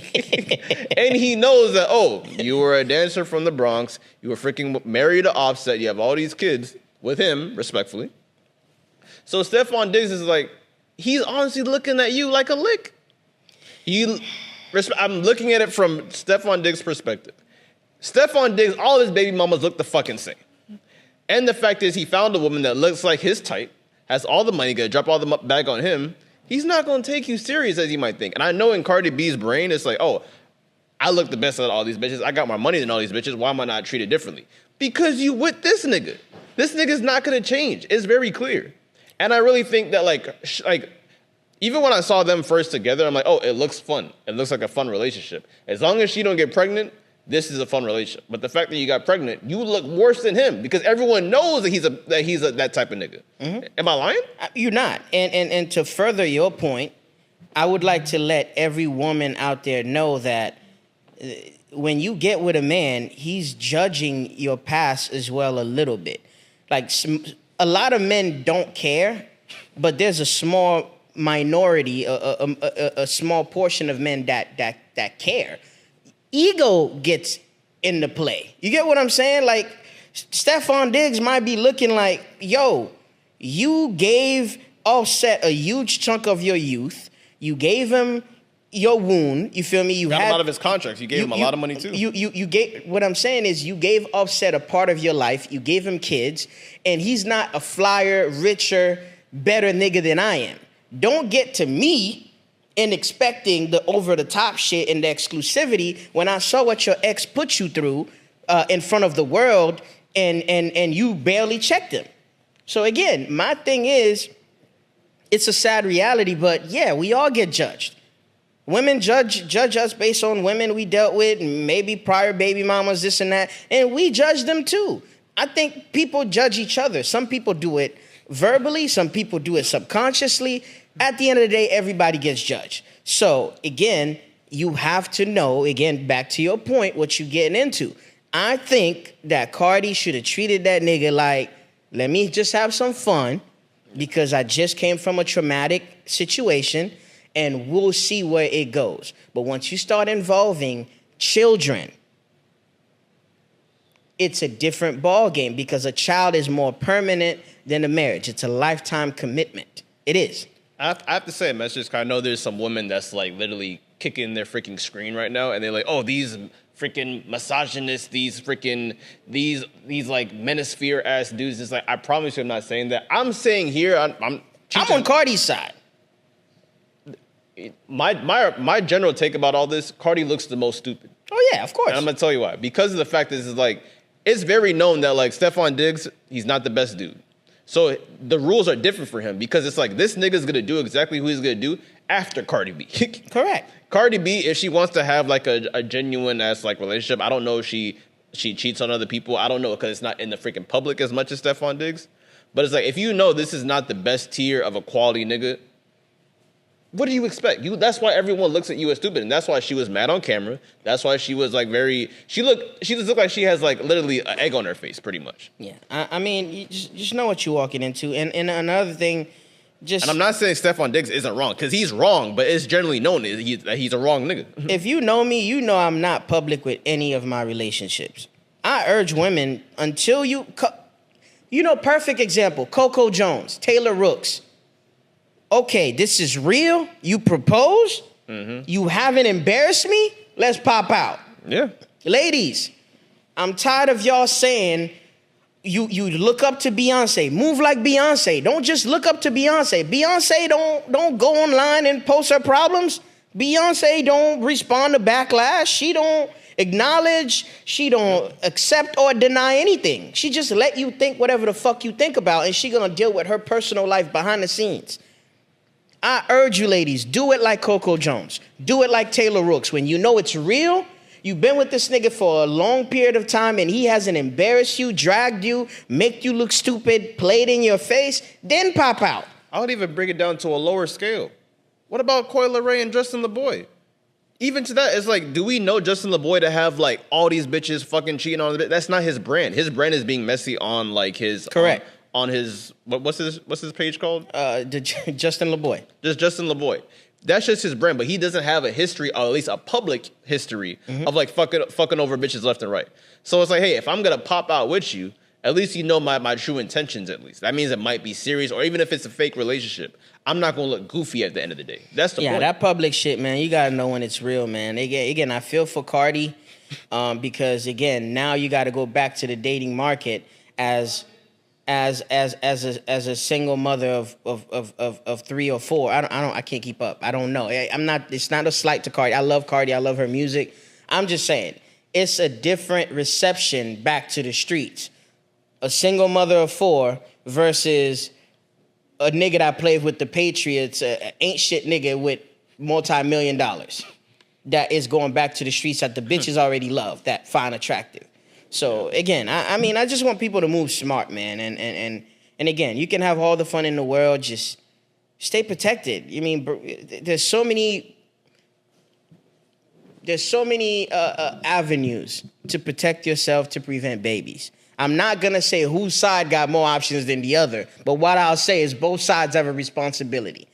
And he knows that, oh, you were a dancer from the Bronx, you were freaking married to Offset, you have all these kids with him, respectfully. So Stefon Diggs is like, he's honestly looking at you like a lick. I'm looking at it from Stefon Diggs' perspective. Stefon Diggs, all his baby mamas look the fucking same. And the fact is he found a woman that looks like his type, has all the money, gonna drop all the bag on him. He's not gonna take you serious as you might think. And I know in Cardi B's brain, it's like, oh, I look the best out of all these bitches. I got more money than all these bitches. Why am I not treated differently? Because you with this nigga. This nigga's not gonna change. It's very clear. And I really think that like even when I saw them first together, I'm like, oh, it looks fun. It looks like a fun relationship. As long as she don't get pregnant, this is a fun relationship. But the fact that you got pregnant, you look worse than him because everyone knows that he's that type of nigga. Mm-hmm. Am I lying? You're not. And to further your point, I would like to let every woman out there know that when you get with a man, he's judging your past as well a little bit. Like a lot of men don't care, but there's a small minority, a small portion of men that care. Ego gets into play. You get what I'm saying? Like, Stefon Diggs might be looking like, yo, you gave Offset a huge chunk of your youth. You gave him your wound. You feel me? You got him out of his contracts. You gave him a lot of money too. You gave. What I'm saying is, you gave Offset a part of your life. You gave him kids, and he's not a flyer, richer, better nigga than I am. Don't get to me and expecting the over-the-top shit and the exclusivity when I saw what your ex put you through in front of the world, and you barely checked him. So again, my thing is, it's a sad reality, but yeah, we all get judged. Women judge us based on women we dealt with, maybe prior baby mamas, this and that, and we judge them too. I think people judge each other. Some people do it verbally, some people do it subconsciously. At the end of the day, everybody gets judged. So again, you have to know, again, back to your point, what you're getting into. I think that Cardi should have treated that nigga like, let me just have some fun because I just came from a traumatic situation and we'll see where it goes. But once you start involving children, it's a different ball game because a child is more permanent than a marriage. It's a lifetime commitment. It is. I have to say, man, I know there's some women that's like literally kicking their freaking screen right now, and they're like, oh, these freaking misogynists, these like manosphere ass dudes. It's like, I promise you, I'm not saying that. I'm saying here, I'm on Cardi's side. My general take about all this, Cardi looks the most stupid. Oh yeah, of course. And I'm gonna tell you why. Because of the fact that this is like, it's very known that like Stefon Diggs, he's not the best dude. So the rules are different for him because it's like this nigga's gonna do exactly who he's gonna do after Cardi B. Correct. Cardi B, if she wants to have like a genuine ass like relationship, I don't know if she cheats on other people. I don't know because it's not in the freaking public as much as Stefon Diggs. But it's like, if you know this is not the best tier of a quality nigga, what do you expect? That's why everyone looks at you as stupid, and that's why she was mad on camera. That's why she was like she just looked like she has like literally an egg on her face, pretty much. Yeah, I mean, you just know what you're walking into, and another thing, and I'm not saying Stefon Diggs isn't wrong because he's wrong, but it's generally known that he's a wrong nigga. If you know me, you know I'm not public with any of my relationships. I urge women until perfect example, Coco Jones, Taylor Rooks. Okay, this is real. You proposed. Mm-hmm. You haven't embarrassed me. Let's pop out. Yeah. Ladies, I'm tired of y'all saying you look up to Beyonce. Move like Beyonce. Don't just look up to Beyonce. Beyonce don't go online and post her problems. Beyonce don't respond to backlash. She don't acknowledge. She don't accept or deny anything. She just let you think whatever the fuck you think about, and she gonna deal with her personal life behind the scenes. I urge you ladies, do it like Coco Jones. Do it like Taylor Rooks. When you know it's real, you've been with this nigga for a long period of time and he hasn't embarrassed you, dragged you, make you look stupid, played in your face, then pop out. I would even bring it down to a lower scale. What about Coi Leray and Justin LaBoy? Even to that, it's like, do we know Justin LaBoy to have like all these bitches fucking cheating on the? That's not his brand. His brand is being messy on like his correct. On his what's his page called? Justin LaBoy. Just Justin LaBoy. That's just his brand, but he doesn't have a history, or at least a public history, of like fucking over bitches left and right. So it's like, hey, if I'm gonna pop out with you, at least you know my true intentions. At least that means it might be serious, or even if it's a fake relationship, I'm not gonna look goofy at the end of the day. That's the point. Yeah, that public shit, man. You gotta know when it's real, man. Again, I feel for Cardi, because again, now you got to go back to the dating market as a single mother of 3 or 4. I can't keep up. I don't know. I'm not. It's not a slight to Cardi. I love Cardi. I love her music. I'm just saying it's a different reception back to the streets. A single mother of 4 versus a nigga that played with the Patriots, ain't shit nigga with multi-million dollars that is going back to the streets that the bitches already love, that find attractive. So again, I mean, I just want people to move smart, man. And again, you can have all the fun in the world, just stay protected. I mean, there's so many avenues to protect yourself to prevent babies. I'm not gonna say whose side got more options than the other, but what I'll say is both sides have a responsibility.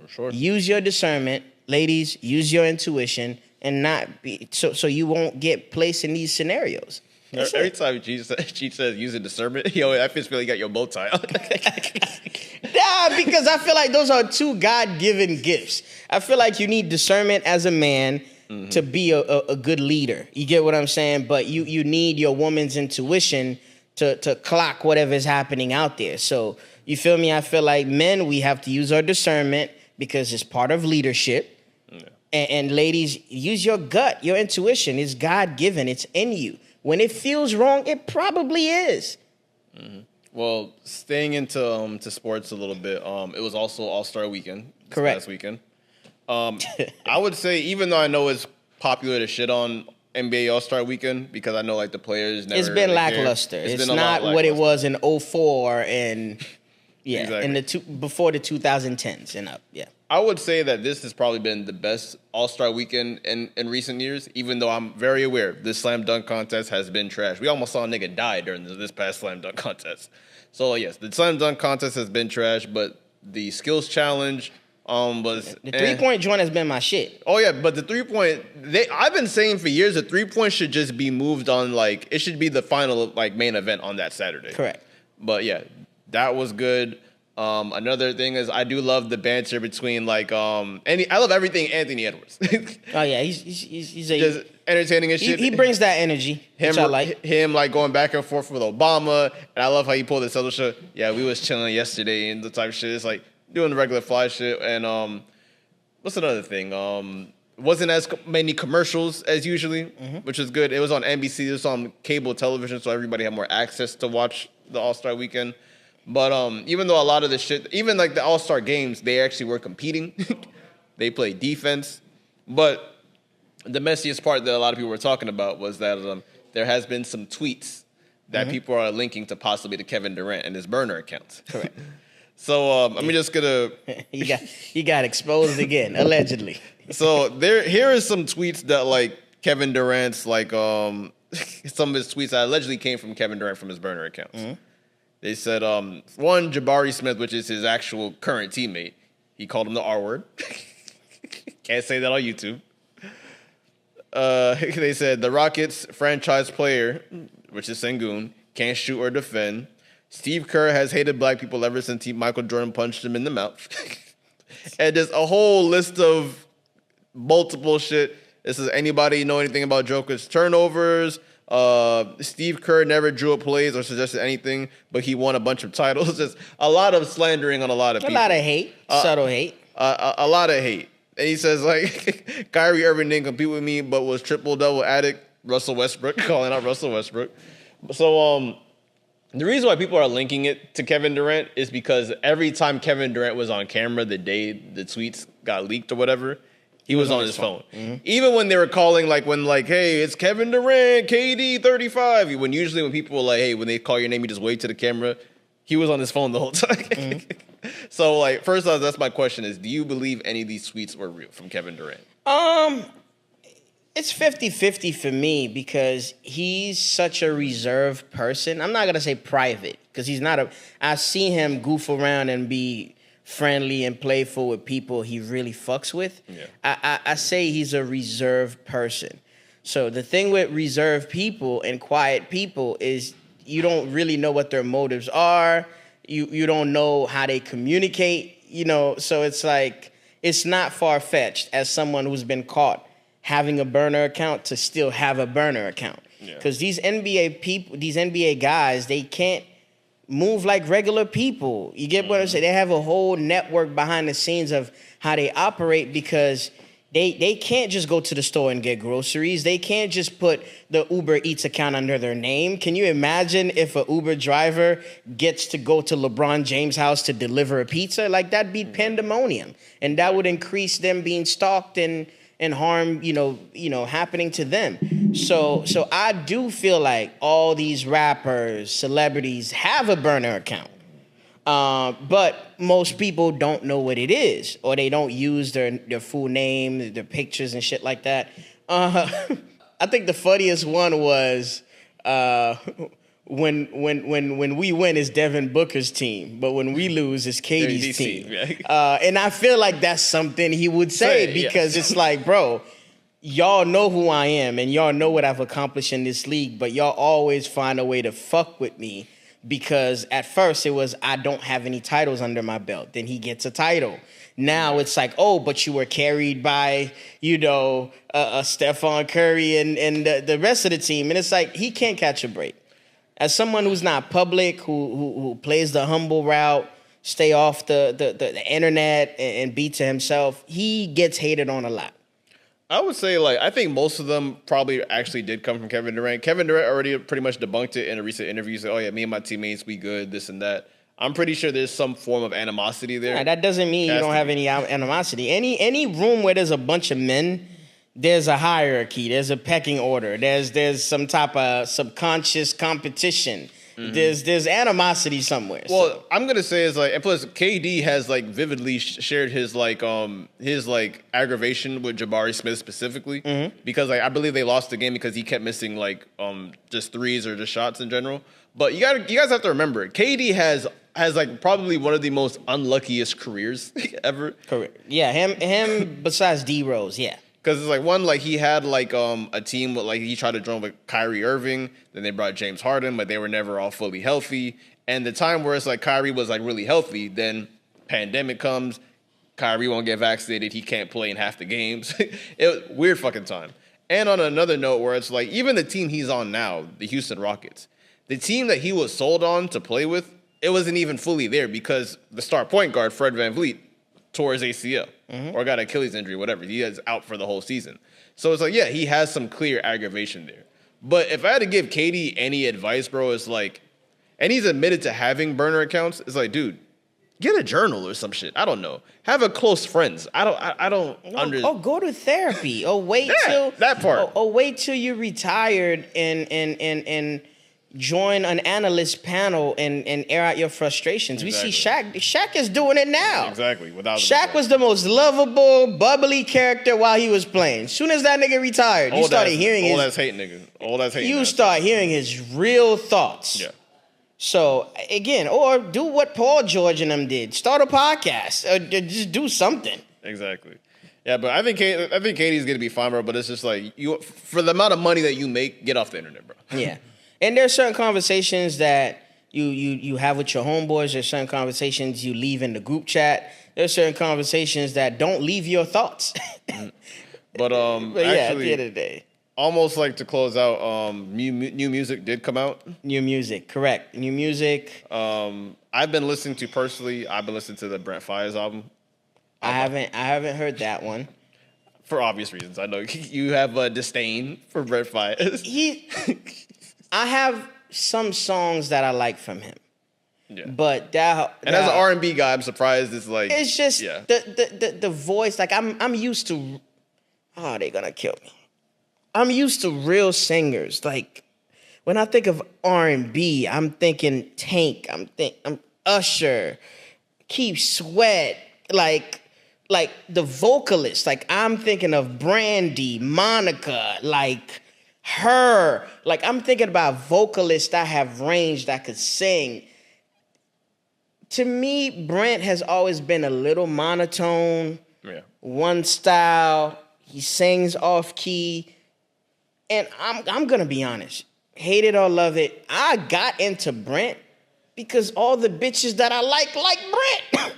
For sure. Use your discernment, ladies. Use your intuition, and not be so you won't get placed in these scenarios. Every time Cheech says using discernment, I feel like you got your bow tie on. Nah, because I feel like those are two God-given gifts. I feel like you need discernment as a man to be a good leader. You get what I'm saying? But you need your woman's intuition to clock whatever's happening out there. So you feel me? I feel like men, we have to use our discernment because it's part of leadership. Yeah. And ladies, use your gut, your intuition. It's God-given. It's in you. When it feels wrong, it probably is. Mm-hmm. Well, staying into to sports a little bit, it was also All-Star Weekend. Correct. Last weekend. I would say, even though I know it's popular to shit on NBA All-Star Weekend because I know like the players never. It's been really lackluster. It's not what it was in 2004 and exactly. Before the 2010s and up. Yeah. I would say that this has probably been the best All-Star Weekend in recent years, even though I'm very aware this slam dunk contest has been trash. We almost saw a nigga die during this past slam dunk contest. So, yes, the slam dunk contest has been trash, but the skills challenge was... The three-point joint has been my shit. Oh, yeah, but the three-point... I've been saying for years the three-point should just be moved on, like, it should be the final, like, main event on that Saturday. Correct. But, yeah, that was good. Another thing is I do love the banter between I love everything Anthony Edwards. Oh yeah, he's just entertaining as shit. He brings that energy. Which I like him like going back and forth with Obama, and I love how he pulled this other shit. Yeah, we was chilling yesterday and the type of shit. It's like doing the regular fly shit. And what's another thing? Wasn't as many commercials as usually, which is good. It was on NBC. It was on cable television, so everybody had more access to watch the All-Star Weekend. But even though a lot of the shit, even like the All-Star games, they actually were competing. They played defense. But the messiest part that a lot of people were talking about was that there has been some tweets that people are linking to possibly to Kevin Durant and his burner accounts. Correct. So I'm just gonna... he got exposed again, allegedly. So here is some tweets that like Kevin Durant's like some of his tweets that allegedly came from Kevin Durant from his burner accounts. They said, one, Jabari Smith, which is his actual current teammate, he called him the R word. Can't say that on YouTube. They said, the Rockets franchise player, which is Sengun, can't shoot or defend. Steve Kerr has hated black people ever since Michael Jordan punched him in the mouth. And just a whole list of multiple shit. This is anybody know anything about Joker's turnovers? Steve Kerr never drew up plays or suggested anything, but he won a bunch of titles. Just a lot of slandering on a lot of people. A lot of hate, subtle hate. A lot of hate. And he says, like, Kyrie Irving didn't compete with me, but was triple-double addict. Russell Westbrook, calling out Russell Westbrook. So, the reason why people are linking it to Kevin Durant is because every time Kevin Durant was on camera the day the tweets got leaked or whatever, he was on his phone. Even when they were calling, hey, it's Kevin Durant, KD 35. When people were like, hey, when they call your name, you just wave to the camera. He was on his phone the whole time. So, first off, that's my question is, do you believe any of these tweets were real from Kevin Durant? It's 50-50 for me because he's such a reserved person. I'm not going to say private because he's not I see him goof around and be friendly and playful with people he really fucks with. Yeah. I say he's a reserved person. So the thing with reserved people and quiet people is you don't really know what their motives are. You don't know how they communicate, so it's like it's not far-fetched as someone who's been caught having a burner account to still have a burner account. Because these NBA guys, they can't move like regular people. You get what I'm saying? They have a whole network behind the scenes of how they operate because they can't just go to the store and get groceries. They can't just put the Uber Eats account under their name. Can you imagine if an Uber driver gets to go to LeBron James' house to deliver a pizza? Like, that'd be pandemonium. And that would increase them being stalked and harm, happening to them. So I do feel like all these rappers, celebrities have a burner account. But most people don't know what it is, or they don't use their full name, their pictures and shit like that. I think the funniest one was when we win, it's Devin Booker's team, but when we lose, it's KD's team. Yeah. And I feel like that's something he would say because it's like, bro, y'all know who I am and y'all know what I've accomplished in this league, but y'all always find a way to fuck with me because at first it was I don't have any titles under my belt. Then he gets a title. Now it's like, oh, but you were carried by, Stefon Curry and the rest of the team. And it's like, he can't catch a break. As someone who's not public, who plays the humble route, stay off the internet and be to himself, he gets hated on a lot. I would say, I think most of them probably actually did come from Kevin Durant. Kevin Durant already pretty much debunked it in a recent interview. He said, oh, yeah, me and my teammates, we good, this and that. I'm pretty sure there's some form of animosity there. Yeah, that doesn't mean you don't have any animosity. Any room where there's a bunch of men, there's a hierarchy, there's a pecking order, there's some type of subconscious competition. Mm-hmm. There's animosity somewhere. Well, so. I'm gonna say is and plus KD has vividly shared his aggravation with Jabari Smith specifically because I believe they lost the game because he kept missing just threes or just shots in general. But you guys have to remember, KD has probably one of the most unluckiest careers ever. Correct. Yeah, him besides D Rose, yeah. Because it's he had a team with he tried to join with Kyrie Irving, then they brought James Harden, but they were never all fully healthy. And the time where it's Kyrie was really healthy, then pandemic comes, Kyrie won't get vaccinated, he can't play in half the games. Weird fucking time. And on another note, where it's even the team he's on now, the Houston Rockets, the team that he was sold on to play with, it wasn't even fully there because the star point guard, Fred VanVleet, tore his ACL or got an Achilles injury, whatever. He is out for the whole season. So it's he has some clear aggravation there. But if I had to give KD any advice, bro, it's and he's admitted to having burner accounts, it's dude, get a journal or some shit. I don't know. Have a close friends. I don't understand. Oh, go to therapy. Oh, wait till that part. Oh, wait till you're retired and join an analyst panel and air out your frustrations. Exactly. We see Shaq. Shaq is doing it now. Exactly. Shaq was the most lovable, bubbly character while he was playing. Soon as that nigga retired, you started hearing his... All that's hate. You start hearing his real thoughts. Yeah. So, again, or do what Paul George and them did. Start a podcast. Or just do something. Exactly. Yeah, but I think KD's going to be fine, bro. But it's just you for the amount of money that you make, get off the internet, bro. Yeah. And there's certain conversations that you have with your homeboys. There's certain conversations you leave in the group chat. There's certain conversations that don't leave your thoughts. But actually, at the end of the day, almost to close out, new music did come out. New music, correct. New music. I've been listening to the Brent Faiyaz album. I haven't heard that one. For obvious reasons, I know you have a disdain for Brent Faiyaz. I have some songs that I like from him. Yeah. But as an R&B guy, I'm surprised it's just the voice. I'm used to. Oh, they're gonna kill me. I'm used to real singers. When I think of R&B, I'm thinking Tank. I'm Usher, Keith Sweat. The vocalist. I'm thinking of Brandy, Monica. Her. I'm thinking about vocalists that have range that could sing. To me, Brent has always been a little monotone. Yeah. One style. He sings off key. And I'm gonna be honest. Hate it or love it. I got into Brent because all the bitches that I like Brent.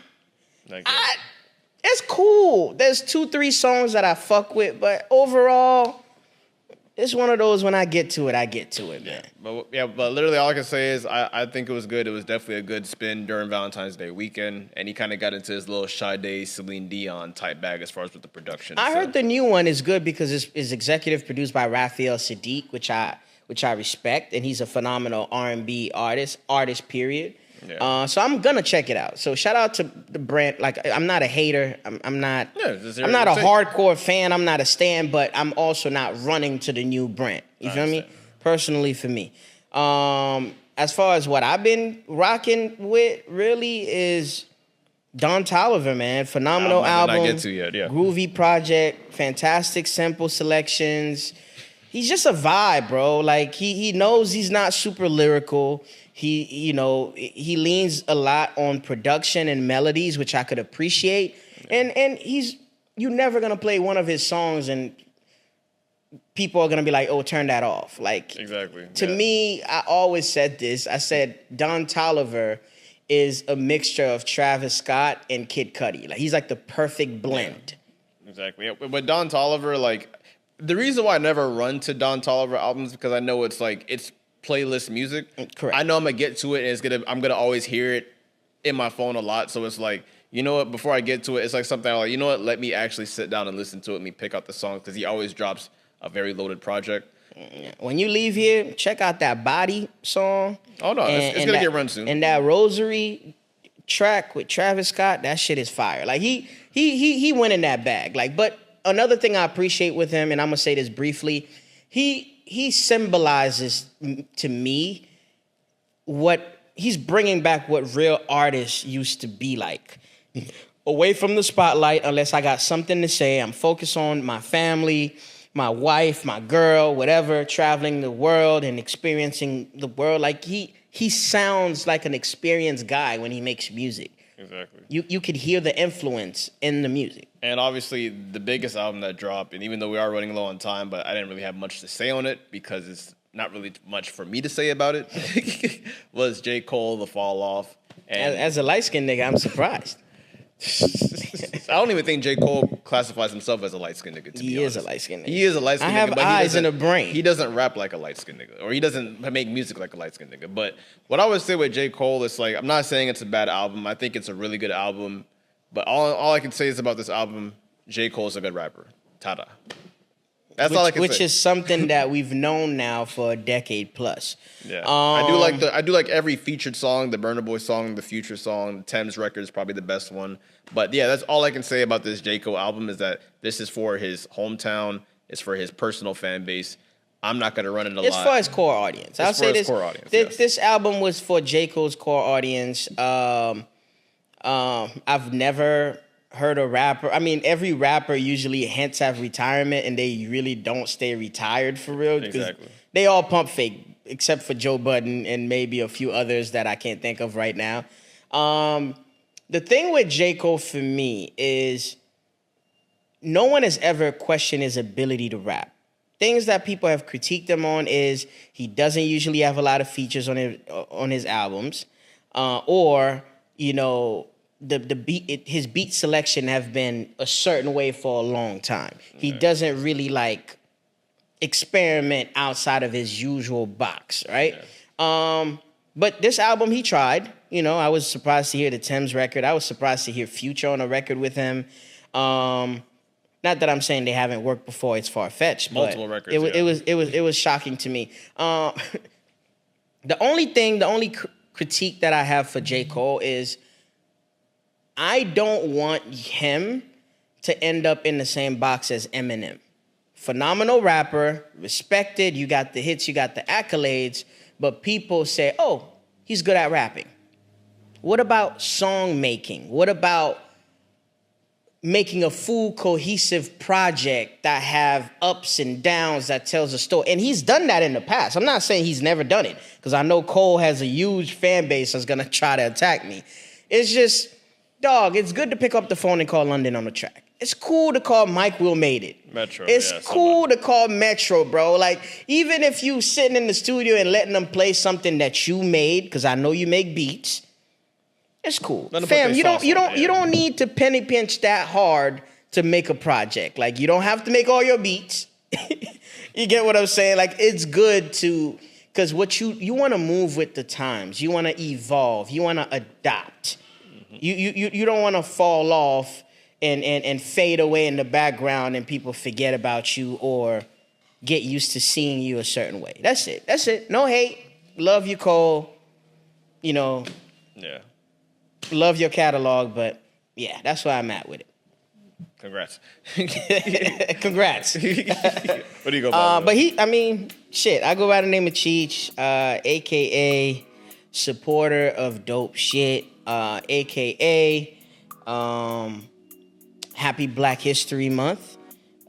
It's cool. There's 2-3 songs that I fuck with, but overall, it's one of those when I get to it, man. But literally all I can say is I think it was good. It was definitely a good spin during Valentine's Day weekend, and he kind of got into his little Sade, Celine Dion type bag as far as with the production. I heard the new one is good because it's executive produced by Raphael Sadiq, which I respect, and he's a phenomenal R&B artist, period. Yeah. So I'm gonna check it out. So shout out to the Brent. I'm not a hater. I'm not a hardcore fan. I'm not a stan, but I'm also not running to the new Brent. You feel me? Personally, for me. As far as what I've been rocking with, really is Don Toliver, man. Phenomenal album. Not get to yet. Yeah. Groovy project. Fantastic sample selections. he's just a vibe, bro. Like he knows he's not super lyrical. He leans a lot on production and melodies, which I could appreciate. And you're never gonna play one of his songs and people are gonna be like, oh, turn that off. Like exactly. To me, I always said this. I said Don Toliver is a mixture of Travis Scott and Kid Cudi. Like he's like the perfect blend. Yeah, exactly. Yeah. But Don Toliver, like the reason why I never run to Don Toliver albums because I know it's playlist music. Correct. I know I'm gonna get to it and I'm gonna always hear it in my phone a lot. So it's like, you know what, before I get to it, it's like something I'm like, you know what, let me actually sit down and listen to it and me pick out the songs because he always drops a very loaded project. When you leave here, check out that Body song. Oh no, it's gonna get run soon. And that Rosary track with Travis Scott, that shit is fire. Like he went in that bag. Like, but another thing I appreciate with him, and I'm gonna say this briefly, he symbolizes to me what he's bringing back what real artists used to be like. Away from the spotlight, unless I got something to say. I'm focused on my family, my wife, my girl, whatever, traveling the world and experiencing the world. Like he sounds like an experienced guy when he makes music. Exactly. You could hear the influence in the music. And obviously the biggest album that dropped, and even though we are running low on time, but I didn't really have much to say on it because it's not really much for me to say about it, was J. Cole, The Fall Off. And as a light-skinned nigga, I'm surprised. I don't even think J. Cole classifies himself as a light-skinned nigga, to be honest. He is a light-skinned nigga. He is a light-skinned nigga. I have eyes and a brain. He doesn't rap like a light-skinned nigga, or he doesn't make music like a light-skinned nigga. But what I would say with J. Cole is like, I'm not saying it's a bad album. I think it's a really good album. But all I can say is about this album, J. Cole's a good rapper. Ta-da. That's all I can say. Which is something that we've known now for a decade plus. Yeah, I do like every featured song, the Burna Boy song, the Future song, Thames record is probably the best one. But yeah, that's all I can say about this J. Cole album is that this is for his hometown, it's for his personal fan base. I'm not gonna run it a lot. It's for his core audience. I'll say this. This album was for J. Cole's core audience. I've never heard a rapper. I mean, every rapper usually hints at retirement, and they really don't stay retired for real. Exactly. They all pump fake, except for Joe Budden and maybe a few others that I can't think of right now. The thing with J. Cole for me is no one has ever questioned his ability to rap. Things that people have critiqued him on is he doesn't usually have a lot of features on his albums, or the beat, his beat selection have been a certain way for a long time. He doesn't really like experiment outside of his usual box, right? Yeah. But this album he tried. I was surprised to hear the Thames record. I was surprised to hear Future on a record with him. Not that I'm saying they haven't worked before. It's far-fetched. Multiple records. It was shocking to me. The only critique that I have for J. Cole is I don't want him to end up in the same box as Eminem. Phenomenal rapper, respected, you got the hits, you got the accolades, but people say, oh, he's good at rapping. What about song making? What about making a full cohesive project that have ups and downs that tells a story? And he's done that in the past. I'm not saying he's never done it, because I know Cole has a huge fan base that's gonna try to attack me. It's just, dog, it's good to pick up the phone and call London on the track. It's cool to call Mike Will Made It. Metro. It's cool to call Metro, bro. Like, even if you sitting in the studio and letting them play something that you made, because I know you make beats, it's cool. Fam, you don't need to penny pinch that hard to make a project. Like, you don't have to make all your beats. You get what I'm saying? Like, it's good to, because what you want to move with the times. You want to evolve. You want to adapt. You don't want to fall off and fade away in the background and people forget about you or get used to seeing you a certain way. That's it. No hate. Love you, Cole. Yeah. Love your catalog, but yeah, that's where I'm at with it. Congrats. Congrats. What do you go by? But I go by the name of Cheech, a.k.a. supporter of dope shit, a.k.a. Happy Black History Month.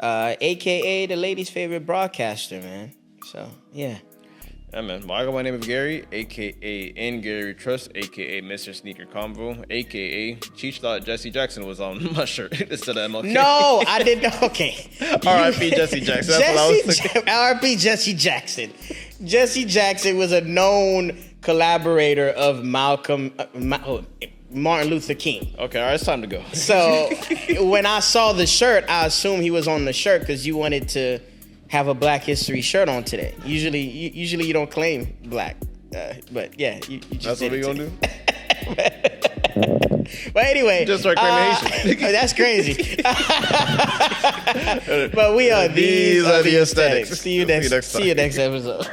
AKA the ladies' favorite broadcaster, man. So, yeah. Yeah, man. Well, I got my name is Gary, a.k.a. In Gary Trust, a.k.a. Mr. Sneaker Convo, a.k.a. Cheech thought Jesse Jackson was on my shirt instead of MLK. No, I didn't. Okay. R.I.P. Jesse Jackson. That's what I was thinking. R.I.P. Jesse Jackson. Jesse Jackson was a known collaborator of Martin Luther King. Okay, all right, it's time to go. So when I saw the shirt, I assumed he was on the shirt because you wanted to have a Black History shirt on today. Usually you don't claim black, but yeah, you just That's what we gonna do. But anyway, Just start claiming Haitian. That's crazy. But we are these are the aesthetics. See you next episode.